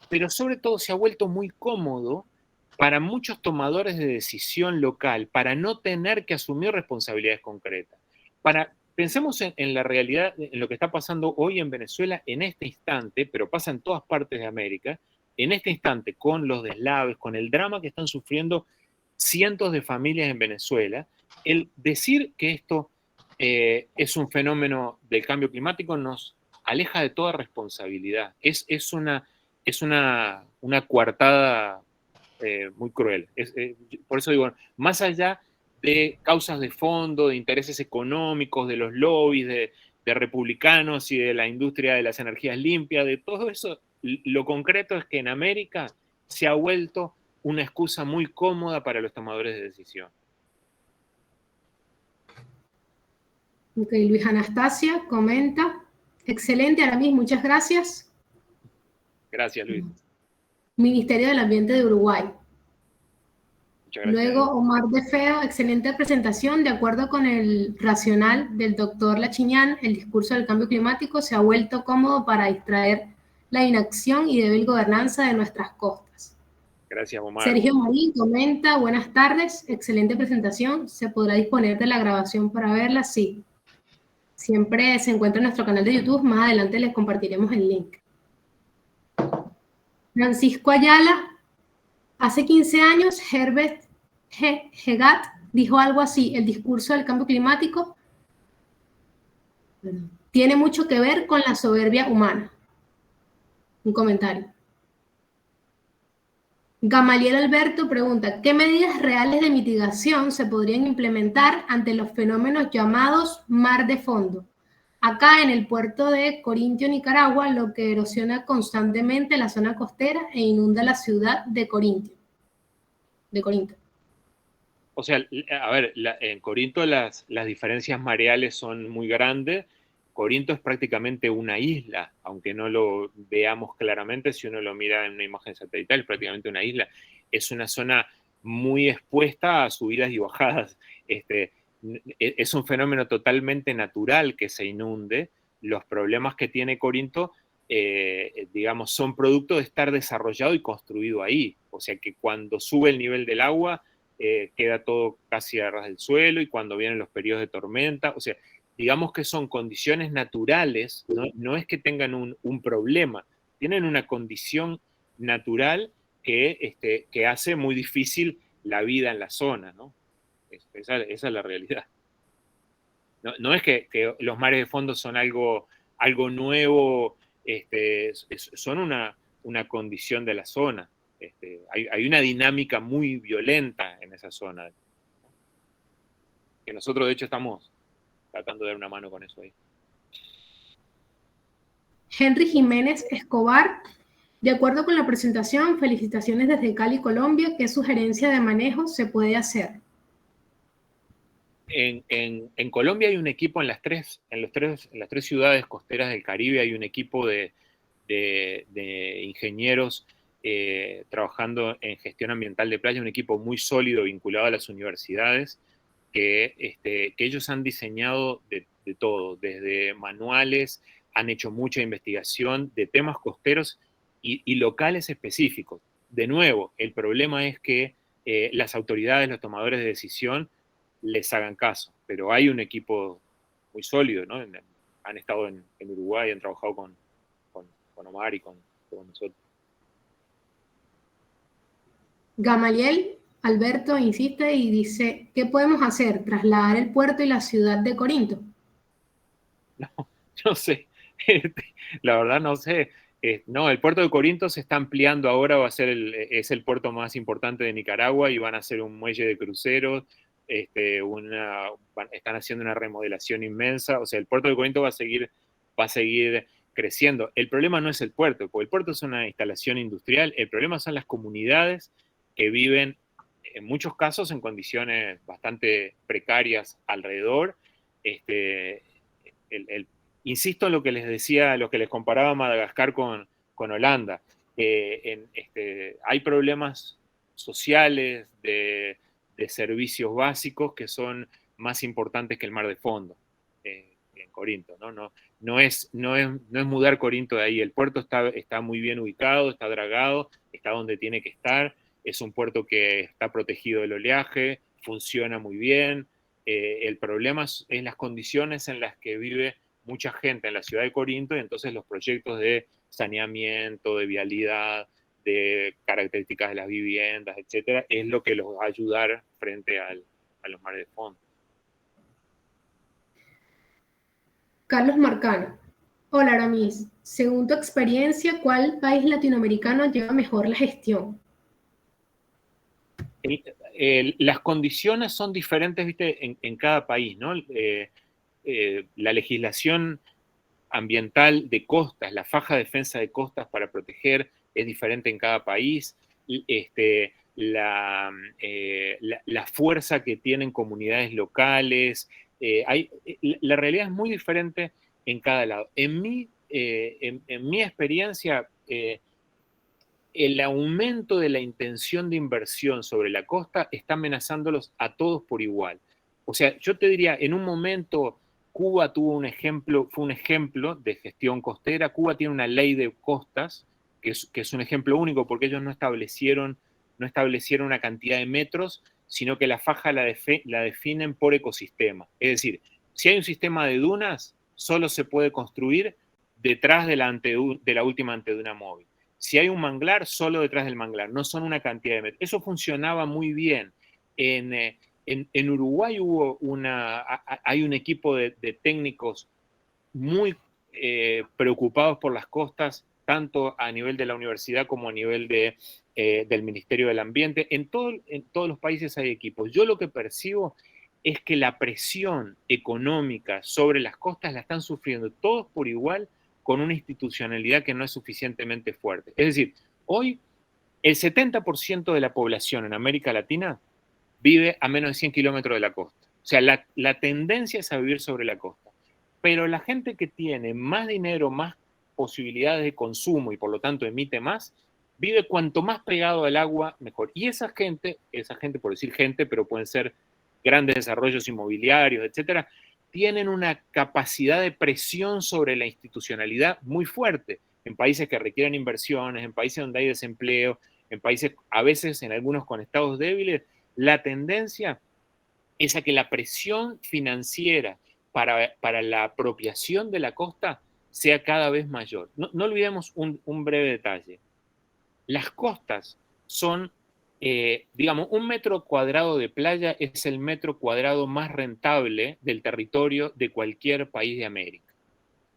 pero sobre todo se ha vuelto muy cómodo para muchos tomadores de decisión local, para no tener que asumir responsabilidades concretas. Pensemos en la realidad, en lo que está pasando hoy en Venezuela en este instante, pero pasa en todas partes de América, en este instante con los deslaves, con el drama que están sufriendo cientos de familias en Venezuela. El decir que esto es un fenómeno del cambio climático nos aleja de toda responsabilidad. Es una coartada muy cruel. Por eso digo, más allá de causas de fondo, de intereses económicos, de los lobbies, de republicanos y de la industria de las energías limpias, de todo eso, lo concreto es que en América se ha vuelto una excusa muy cómoda para los tomadores de decisión. Ok, Luis Anastasia comenta. Excelente, Aramis, muchas gracias. Gracias, Luis. Ministerio del Ambiente de Uruguay. Muchas gracias. Luego, Omar de Feo, excelente presentación. De acuerdo con el racional del doctor Lachinian, el discurso del cambio climático se ha vuelto cómodo para distraer la inacción y débil gobernanza de nuestras costas. Gracias, Omar. Sergio Marín comenta, buenas tardes, excelente presentación. ¿Se podrá disponer de la grabación para verla? Sí. Siempre se encuentra en nuestro canal de YouTube. Más adelante les compartiremos el link. Francisco Ayala. Hace 15 años, Herbert Hegat dijo algo así: el discurso del cambio climático tiene mucho que ver con la soberbia humana. Un comentario. Gamaliel Alberto pregunta, ¿qué medidas reales de mitigación se podrían implementar ante los fenómenos llamados mar de fondo? Acá en el puerto de Corintio, Nicaragua, lo que erosiona constantemente la zona costera e inunda la ciudad de Corintio. O sea, a ver, en Corinto las diferencias mareales son muy grandes. Corinto es prácticamente una isla, aunque no lo veamos claramente, si uno lo mira en una imagen satelital, es prácticamente una isla. Es una zona muy expuesta a subidas y bajadas. Es un fenómeno totalmente natural que se inunde. Los problemas que tiene Corinto, digamos, son producto de estar desarrollado y construido ahí. O sea que cuando sube el nivel del agua, queda todo casi a ras del suelo, y cuando vienen los periodos de tormenta, o sea, digamos que son condiciones naturales, no es que tengan un problema, tienen una condición natural que hace muy difícil la vida en la zona, ¿no? Esa es la realidad. No es que los mares de fondo son algo nuevo, son una condición de la zona. Hay una dinámica muy violenta en esa zona, que nosotros de hecho estamos tratando de dar una mano con eso ahí. Henry Jiménez Escobar, de acuerdo con la presentación, felicitaciones desde Cali, Colombia. ¿Qué sugerencia de manejo se puede hacer? En Colombia hay un equipo en las tres ciudades costeras del Caribe, hay un equipo de ingenieros trabajando en gestión ambiental de playa, un equipo muy sólido vinculado a las universidades, que ellos han diseñado de todo, desde manuales, han hecho mucha investigación de temas costeros y locales específicos. De nuevo, el problema es que las autoridades, los tomadores de decisión, les hagan caso, pero hay un equipo muy sólido, ¿no? Han estado en Uruguay, han trabajado con Omar y con nosotros. Gamaliel Alberto insiste y dice, ¿qué podemos hacer? ¿Trasladar el puerto y la ciudad de Corinto? No sé, La verdad no sé. No, el puerto de Corinto se está ampliando ahora, es el puerto más importante de Nicaragua y van a hacer un muelle de cruceros, están haciendo una remodelación inmensa, o sea, el puerto de Corinto va a seguir creciendo. El problema no es el puerto, porque el puerto es una instalación industrial, el problema son las comunidades que viven en muchos casos en condiciones bastante precarias alrededor. Este, el Insisto en lo que les decía, lo que les comparaba Madagascar con Holanda. Hay problemas sociales de servicios básicos que son más importantes que el mar de fondo en Corinto. No es mudar Corinto de ahí. El puerto está muy bien ubicado, está dragado, está donde tiene que estar. Es un puerto que está protegido del oleaje, funciona muy bien. El problema es las condiciones en las que vive mucha gente en la ciudad de Corinto y entonces los proyectos de saneamiento, de vialidad, de características de las viviendas, etcétera, es lo que los va a ayudar frente a los mares de fondo. Carlos Marcano. Hola, Aramis. Según tu experiencia, ¿cuál país latinoamericano lleva mejor la gestión? Las condiciones son diferentes, ¿viste? En cada país, ¿no? La legislación ambiental de costas, la faja de defensa de costas para proteger es diferente en cada país. La fuerza que tienen comunidades locales, la realidad es muy diferente en cada lado. En mi experiencia, el aumento de la intención de inversión sobre la costa está amenazándolos a todos por igual. O sea, yo te diría, en un momento Cuba fue un ejemplo de gestión costera. Cuba tiene una ley de costas, que es un ejemplo único porque ellos no establecieron una cantidad de metros, sino que la faja la definen por ecosistema. Es decir, si hay un sistema de dunas, solo se puede construir detrás de la última anteduna móvil. Si hay un manglar, solo detrás del manglar, no son una cantidad de metros. Eso funcionaba muy bien. En Uruguay hay un equipo de técnicos muy preocupados por las costas, tanto a nivel de la universidad como a nivel del Ministerio del Ambiente. En todos los países hay equipos. Yo lo que percibo es que la presión económica sobre las costas la están sufriendo todos por igual, con una institucionalidad que no es suficientemente fuerte. Es decir, hoy el 70% de la población en América Latina vive a menos de 100 kilómetros de la costa. O sea, la tendencia es a vivir sobre la costa. Pero la gente que tiene más dinero, más posibilidades de consumo y por lo tanto emite más, vive cuanto más pegado al agua, mejor. Y esa gente, por decir gente, pero pueden ser grandes desarrollos inmobiliarios, etcétera, tienen una capacidad de presión sobre la institucionalidad muy fuerte en países que requieren inversiones, en países donde hay desempleo, en países a veces en algunos con estados débiles. La tendencia es a que la presión financiera para la apropiación de la costa sea cada vez mayor. No olvidemos un breve detalle. Las costas son, digamos, un metro cuadrado de playa es el metro cuadrado más rentable del territorio de cualquier país de América.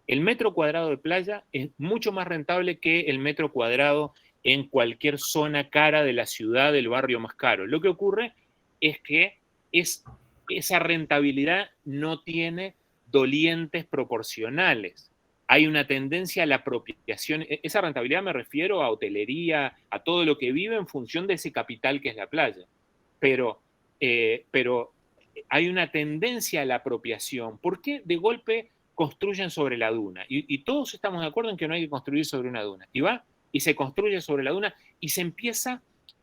El metro cuadrado de playa es mucho más rentable que el metro cuadrado en cualquier zona cara de la ciudad, del barrio más caro. Lo que ocurre es que esa rentabilidad no tiene dolientes proporcionales. Hay una tendencia a la apropiación. Esa rentabilidad me refiero a hotelería, a todo lo que vive en función de ese capital que es la playa. Pero hay una tendencia a la apropiación. ¿Por qué de golpe construyen sobre la duna? Y todos estamos de acuerdo en que no hay que construir sobre una duna. Y va y se construye sobre la duna y se empieza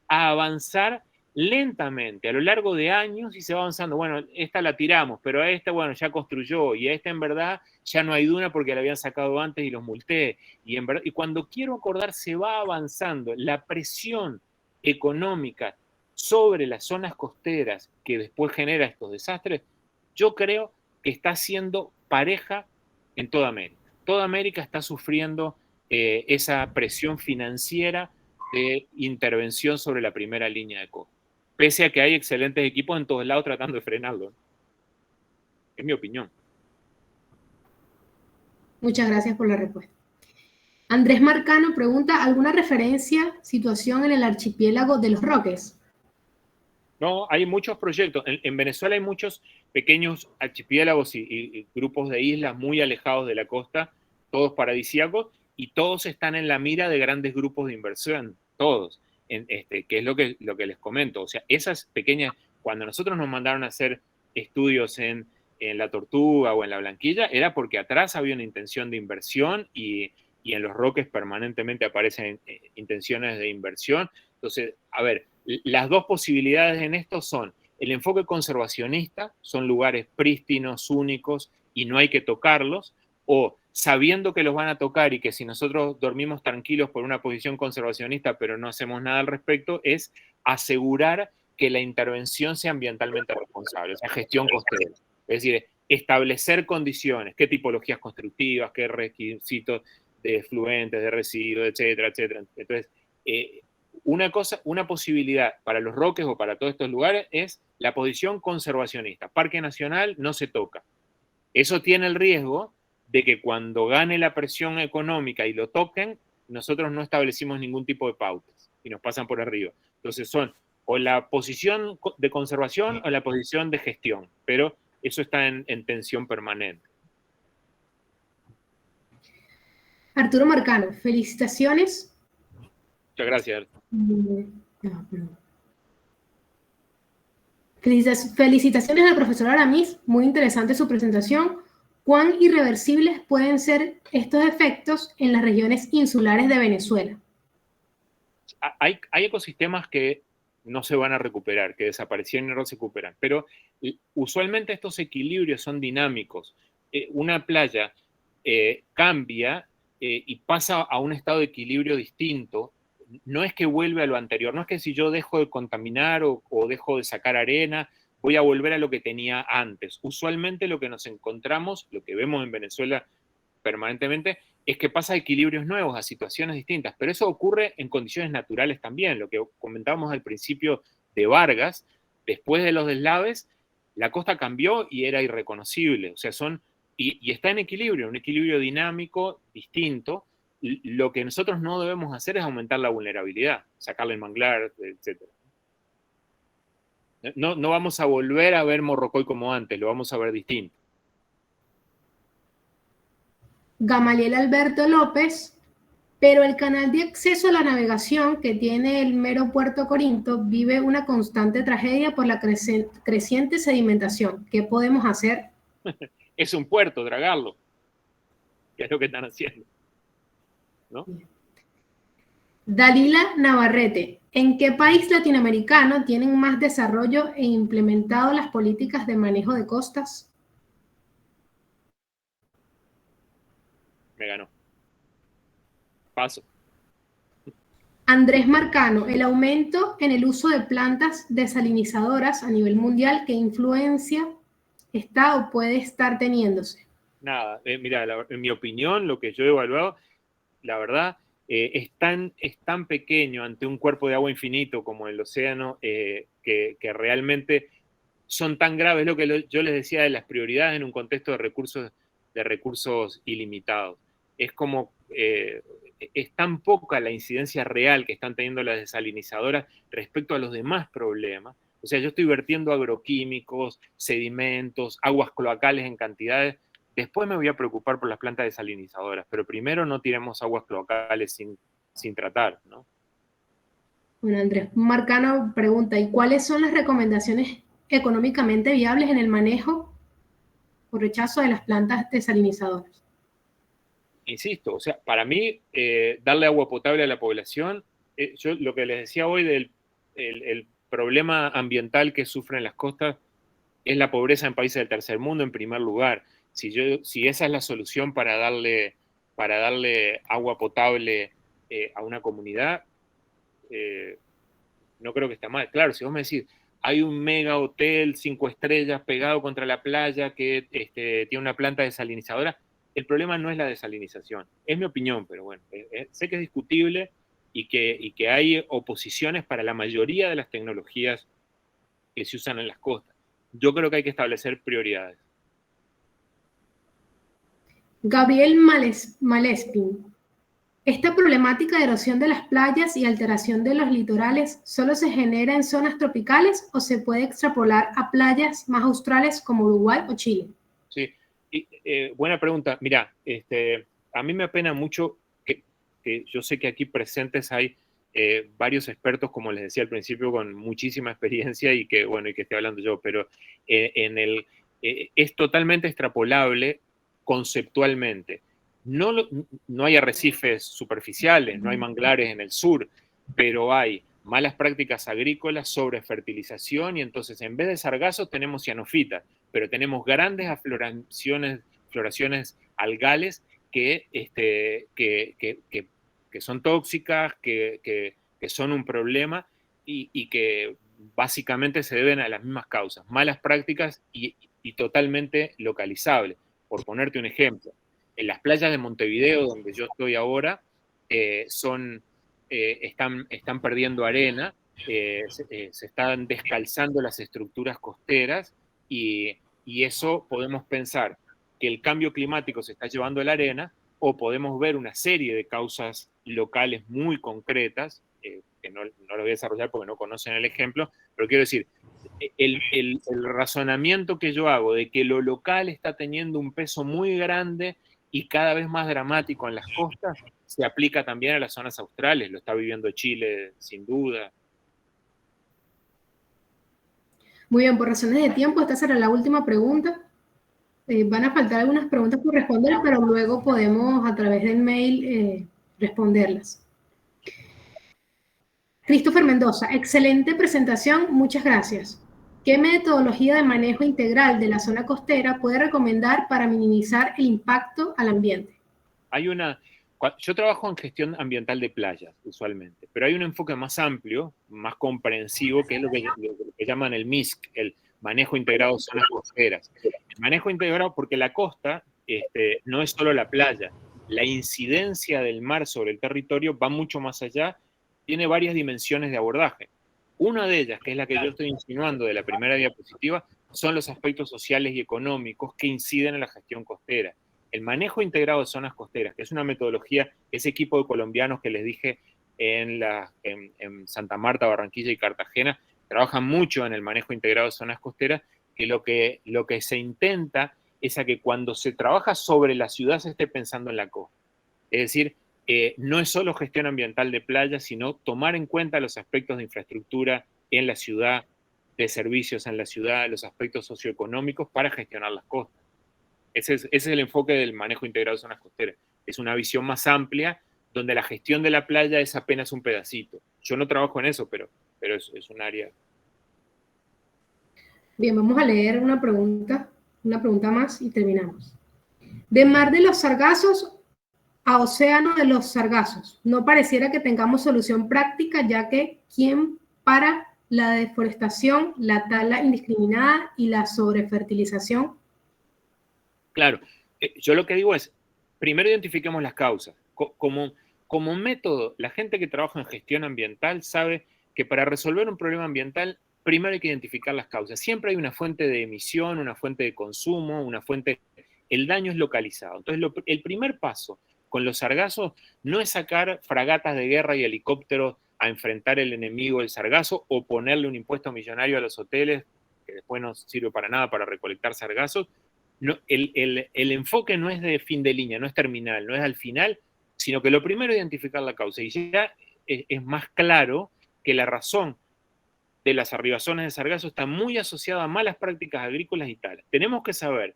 a avanzar lentamente a lo largo de años y se va avanzando. Bueno, esta la tiramos, pero a esta, bueno, ya construyó y a esta en verdad ya no hay duna porque la habían sacado antes y los multé. Y cuando quiero acordar se va avanzando. La presión económica sobre las zonas costeras que después genera estos desastres, yo creo que está siendo pareja en toda América. Toda América está sufriendo esa presión financiera de intervención sobre la primera línea de costa, pese a que hay excelentes equipos en todos lados tratando de frenarlo. Es mi opinión. Muchas gracias por la respuesta. Andrés Marcano pregunta, ¿alguna referencia, situación en el archipiélago de los Roques? No, hay muchos proyectos. En Venezuela hay muchos pequeños archipiélagos y grupos de islas muy alejados de la costa, todos paradisíacos, y todos están en la mira de grandes grupos de inversión, todos, que es lo que les comento. O sea, esas pequeñas, cuando nosotros nos mandaron a hacer estudios en La Tortuga o en La Blanquilla, era porque atrás había una intención de inversión y en los Roques permanentemente aparecen intenciones de inversión. Entonces, a ver, las dos posibilidades en esto son el enfoque conservacionista, son lugares prístinos, únicos y no hay que tocarlos, o sabiendo que los van a tocar y que si nosotros dormimos tranquilos por una posición conservacionista pero no hacemos nada al respecto, es asegurar que la intervención sea ambientalmente responsable, o sea, gestión costera. Es decir, establecer condiciones, qué tipologías constructivas, qué requisitos de fluentes, de residuos, etcétera, etcétera. Entonces, una posibilidad para los Roques o para todos estos lugares es la posición conservacionista. Parque Nacional no se toca. Eso tiene el riesgo de que cuando gane la presión económica y lo toquen, nosotros no establecimos ningún tipo de pautas y nos pasan por arriba. Entonces son o la posición de conservación o la posición de gestión, pero eso está en tensión permanente. Arturo Marcano, felicitaciones. Muchas gracias. Felicitaciones al profesor Aramis, muy interesante su presentación. ¿Cuán irreversibles pueden ser estos efectos en las regiones insulares de Venezuela? Hay ecosistemas que no se van a recuperar, que desaparecieron y no se recuperan, pero usualmente estos equilibrios son dinámicos. Una playa cambia y pasa a un estado de equilibrio distinto. No es que vuelve a lo anterior, no es que si yo dejo de contaminar o dejo de sacar arena, voy a volver a lo que tenía antes. Usualmente lo que nos encontramos, lo que vemos en Venezuela permanentemente, es que pasa a equilibrios nuevos, a situaciones distintas, pero eso ocurre en condiciones naturales también. Lo que comentábamos al principio de Vargas, después de los deslaves, la costa cambió y era irreconocible. O sea, y está en equilibrio, un equilibrio dinámico, distinto. Lo que nosotros no debemos hacer es aumentar la vulnerabilidad, sacarle el manglar, etc. No vamos a volver a ver Morrocoy como antes, lo vamos a ver distinto. Gamaliel Alberto López, pero el canal de acceso a la navegación que tiene el mero Puerto Corinto vive una constante tragedia por la creciente sedimentación. ¿Qué podemos hacer? Es un puerto, dragarlo, que es lo que están haciendo, ¿no? Dalila Navarrete, ¿en qué país latinoamericano tienen más desarrollo e implementado las políticas de manejo de costas? Me ganó. Paso. Andrés Marcano, el aumento en el uso de plantas desalinizadoras a nivel mundial, ¿qué influencia está o puede estar teniéndose? Nada, mira, en mi opinión, lo que yo he evaluado, la verdad, es tan pequeño ante un cuerpo de agua infinito como el océano, que realmente son tan graves, lo que yo les decía de las prioridades en un contexto de recursos ilimitados. Es como, es tan poca la incidencia real que están teniendo las desalinizadoras respecto a los demás problemas. O sea, yo estoy vertiendo agroquímicos, sedimentos, aguas cloacales en cantidades. Después me voy a preocupar por las plantas desalinizadoras, pero primero no tiremos aguas cloacales sin tratar, ¿no? Bueno, Andrés Marcano pregunta, ¿y cuáles son las recomendaciones económicamente viables en el manejo o rechazo de las plantas desalinizadoras? Insisto, o sea, para mí, darle agua potable a la población, yo lo que les decía hoy del el problema ambiental que sufren las costas es la pobreza en países del tercer mundo en primer lugar. Si esa es la solución para darle agua potable a una comunidad, no creo que está mal. Claro, si vos me decís, hay un mega hotel 5 estrellas pegado contra la playa que tiene una planta desalinizadora, el problema no es la desalinización. Es mi opinión, pero bueno, sé que es discutible y que hay oposiciones para la mayoría de las tecnologías que se usan en las costas. Yo creo que hay que establecer prioridades. Gabriel Malespin. ¿Esta problemática de erosión de las playas y alteración de los litorales solo se genera en zonas tropicales o se puede extrapolar a playas más australes como Uruguay o Chile? Sí, buena pregunta. Mira, a mí me apena mucho que yo sé que aquí presentes hay varios expertos, como les decía al principio, con muchísima experiencia y que, bueno, y que estoy hablando yo, pero es totalmente extrapolable conceptualmente. No hay arrecifes superficiales, no hay manglares en el sur, pero hay malas prácticas agrícolas, sobrefertilización, y entonces en vez de sargazos tenemos cianofitas, pero tenemos grandes floraciones algales que son tóxicas, que son un problema y que básicamente se deben a las mismas causas, malas prácticas y totalmente localizables. Por ponerte un ejemplo, en las playas de Montevideo, donde yo estoy ahora, están perdiendo arena, se están descalzando las estructuras costeras y eso podemos pensar que el cambio climático se está llevando a la arena, o podemos ver una serie de causas locales muy concretas, que no lo voy a desarrollar porque no conocen el ejemplo, pero quiero decir, el razonamiento que yo hago de que lo local está teniendo un peso muy grande y cada vez más dramático en las costas, se aplica también a las zonas australes, lo está viviendo Chile sin duda. Muy bien, por razones de tiempo, esta será la última pregunta. Van a faltar algunas preguntas por responder, pero luego podemos a través del mail responderlas. Christopher Mendoza, excelente presentación, muchas gracias. ¿Qué metodología de manejo integral de la zona costera puede recomendar para minimizar el impacto al ambiente? Yo trabajo en gestión ambiental de playas, usualmente, pero hay un enfoque más amplio, más comprensivo, que es lo que llaman el MISC, el Manejo Integrado de Zonas Costeras. El manejo integrado porque la costa no es solo la playa, la incidencia del mar sobre el territorio va mucho más allá, tiene varias dimensiones de abordaje. Una de ellas, que es la que yo estoy insinuando de la primera diapositiva, son los aspectos sociales y económicos que inciden en la gestión costera. El manejo integrado de zonas costeras, que es una metodología, ese equipo de colombianos que les dije en Santa Marta, Barranquilla y Cartagena, trabajan mucho en el manejo integrado de zonas costeras, que lo que se intenta es a que cuando se trabaja sobre la ciudad se esté pensando en la costa. Es decir, no es solo gestión ambiental de playas, sino tomar en cuenta los aspectos de infraestructura en la ciudad, de servicios en la ciudad, los aspectos socioeconómicos para gestionar las costas. Ese es el enfoque del manejo integrado de zonas costeras. Es una visión más amplia donde la gestión de la playa es apenas un pedacito. Yo no trabajo en eso, pero es un área. Bien, vamos a leer una pregunta más y terminamos. De Mar de los Sargazos a Océano de los Sargazos, no pareciera que tengamos solución práctica, ya que ¿quién para la deforestación, la tala indiscriminada y la sobrefertilización? Claro, yo lo que digo es, primero identifiquemos las causas. Como método, la gente que trabaja en gestión ambiental sabe que para resolver un problema ambiental, primero hay que identificar las causas. Siempre hay una fuente de emisión, una fuente de consumo, el daño es localizado. Entonces, el primer paso con los sargazos no es sacar fragatas de guerra y helicópteros a enfrentar el enemigo del sargazo o ponerle un impuesto millonario a los hoteles que después no sirve para nada para recolectar sargazos. No, el enfoque no es de fin de línea, no es terminal, no es al final, sino que lo primero es identificar la causa. Y ya es más claro que la razón de las arribazones de sargazo está muy asociada a malas prácticas agrícolas y talas. Tenemos que saber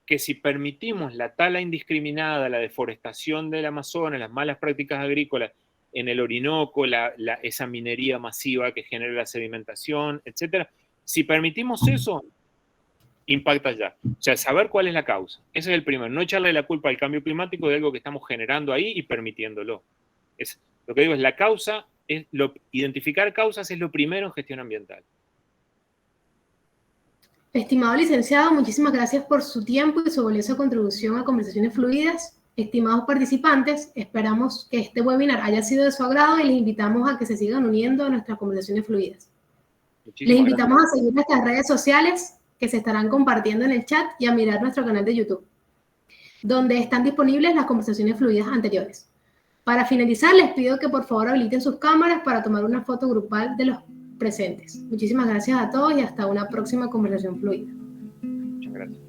que si permitimos la tala indiscriminada, la deforestación del Amazonas, las malas prácticas agrícolas en el Orinoco, esa minería masiva que genera la sedimentación, etc., si permitimos eso, impacta ya. O sea, saber cuál es la causa. Ese es el primero. No echarle la culpa al cambio climático de algo que estamos generando ahí y permitiéndolo. Lo que digo es la causa, identificar causas es lo primero en gestión ambiental. Estimado licenciado, muchísimas gracias por su tiempo y su valiosa contribución a Conversaciones Fluidas. Estimados participantes, esperamos que este webinar haya sido de su agrado y les invitamos a que se sigan uniendo a nuestras Conversaciones Fluidas. Les invitamos a seguir nuestras redes sociales que se estarán compartiendo en el chat y a mirar nuestro canal de YouTube. donde están disponibles las conversaciones fluidas anteriores. Para finalizar, les pido que por favor habiliten sus cámaras para tomar una foto grupal de los presentes. Muchísimas gracias a todos y hasta una próxima conversación fluida. Muchas gracias.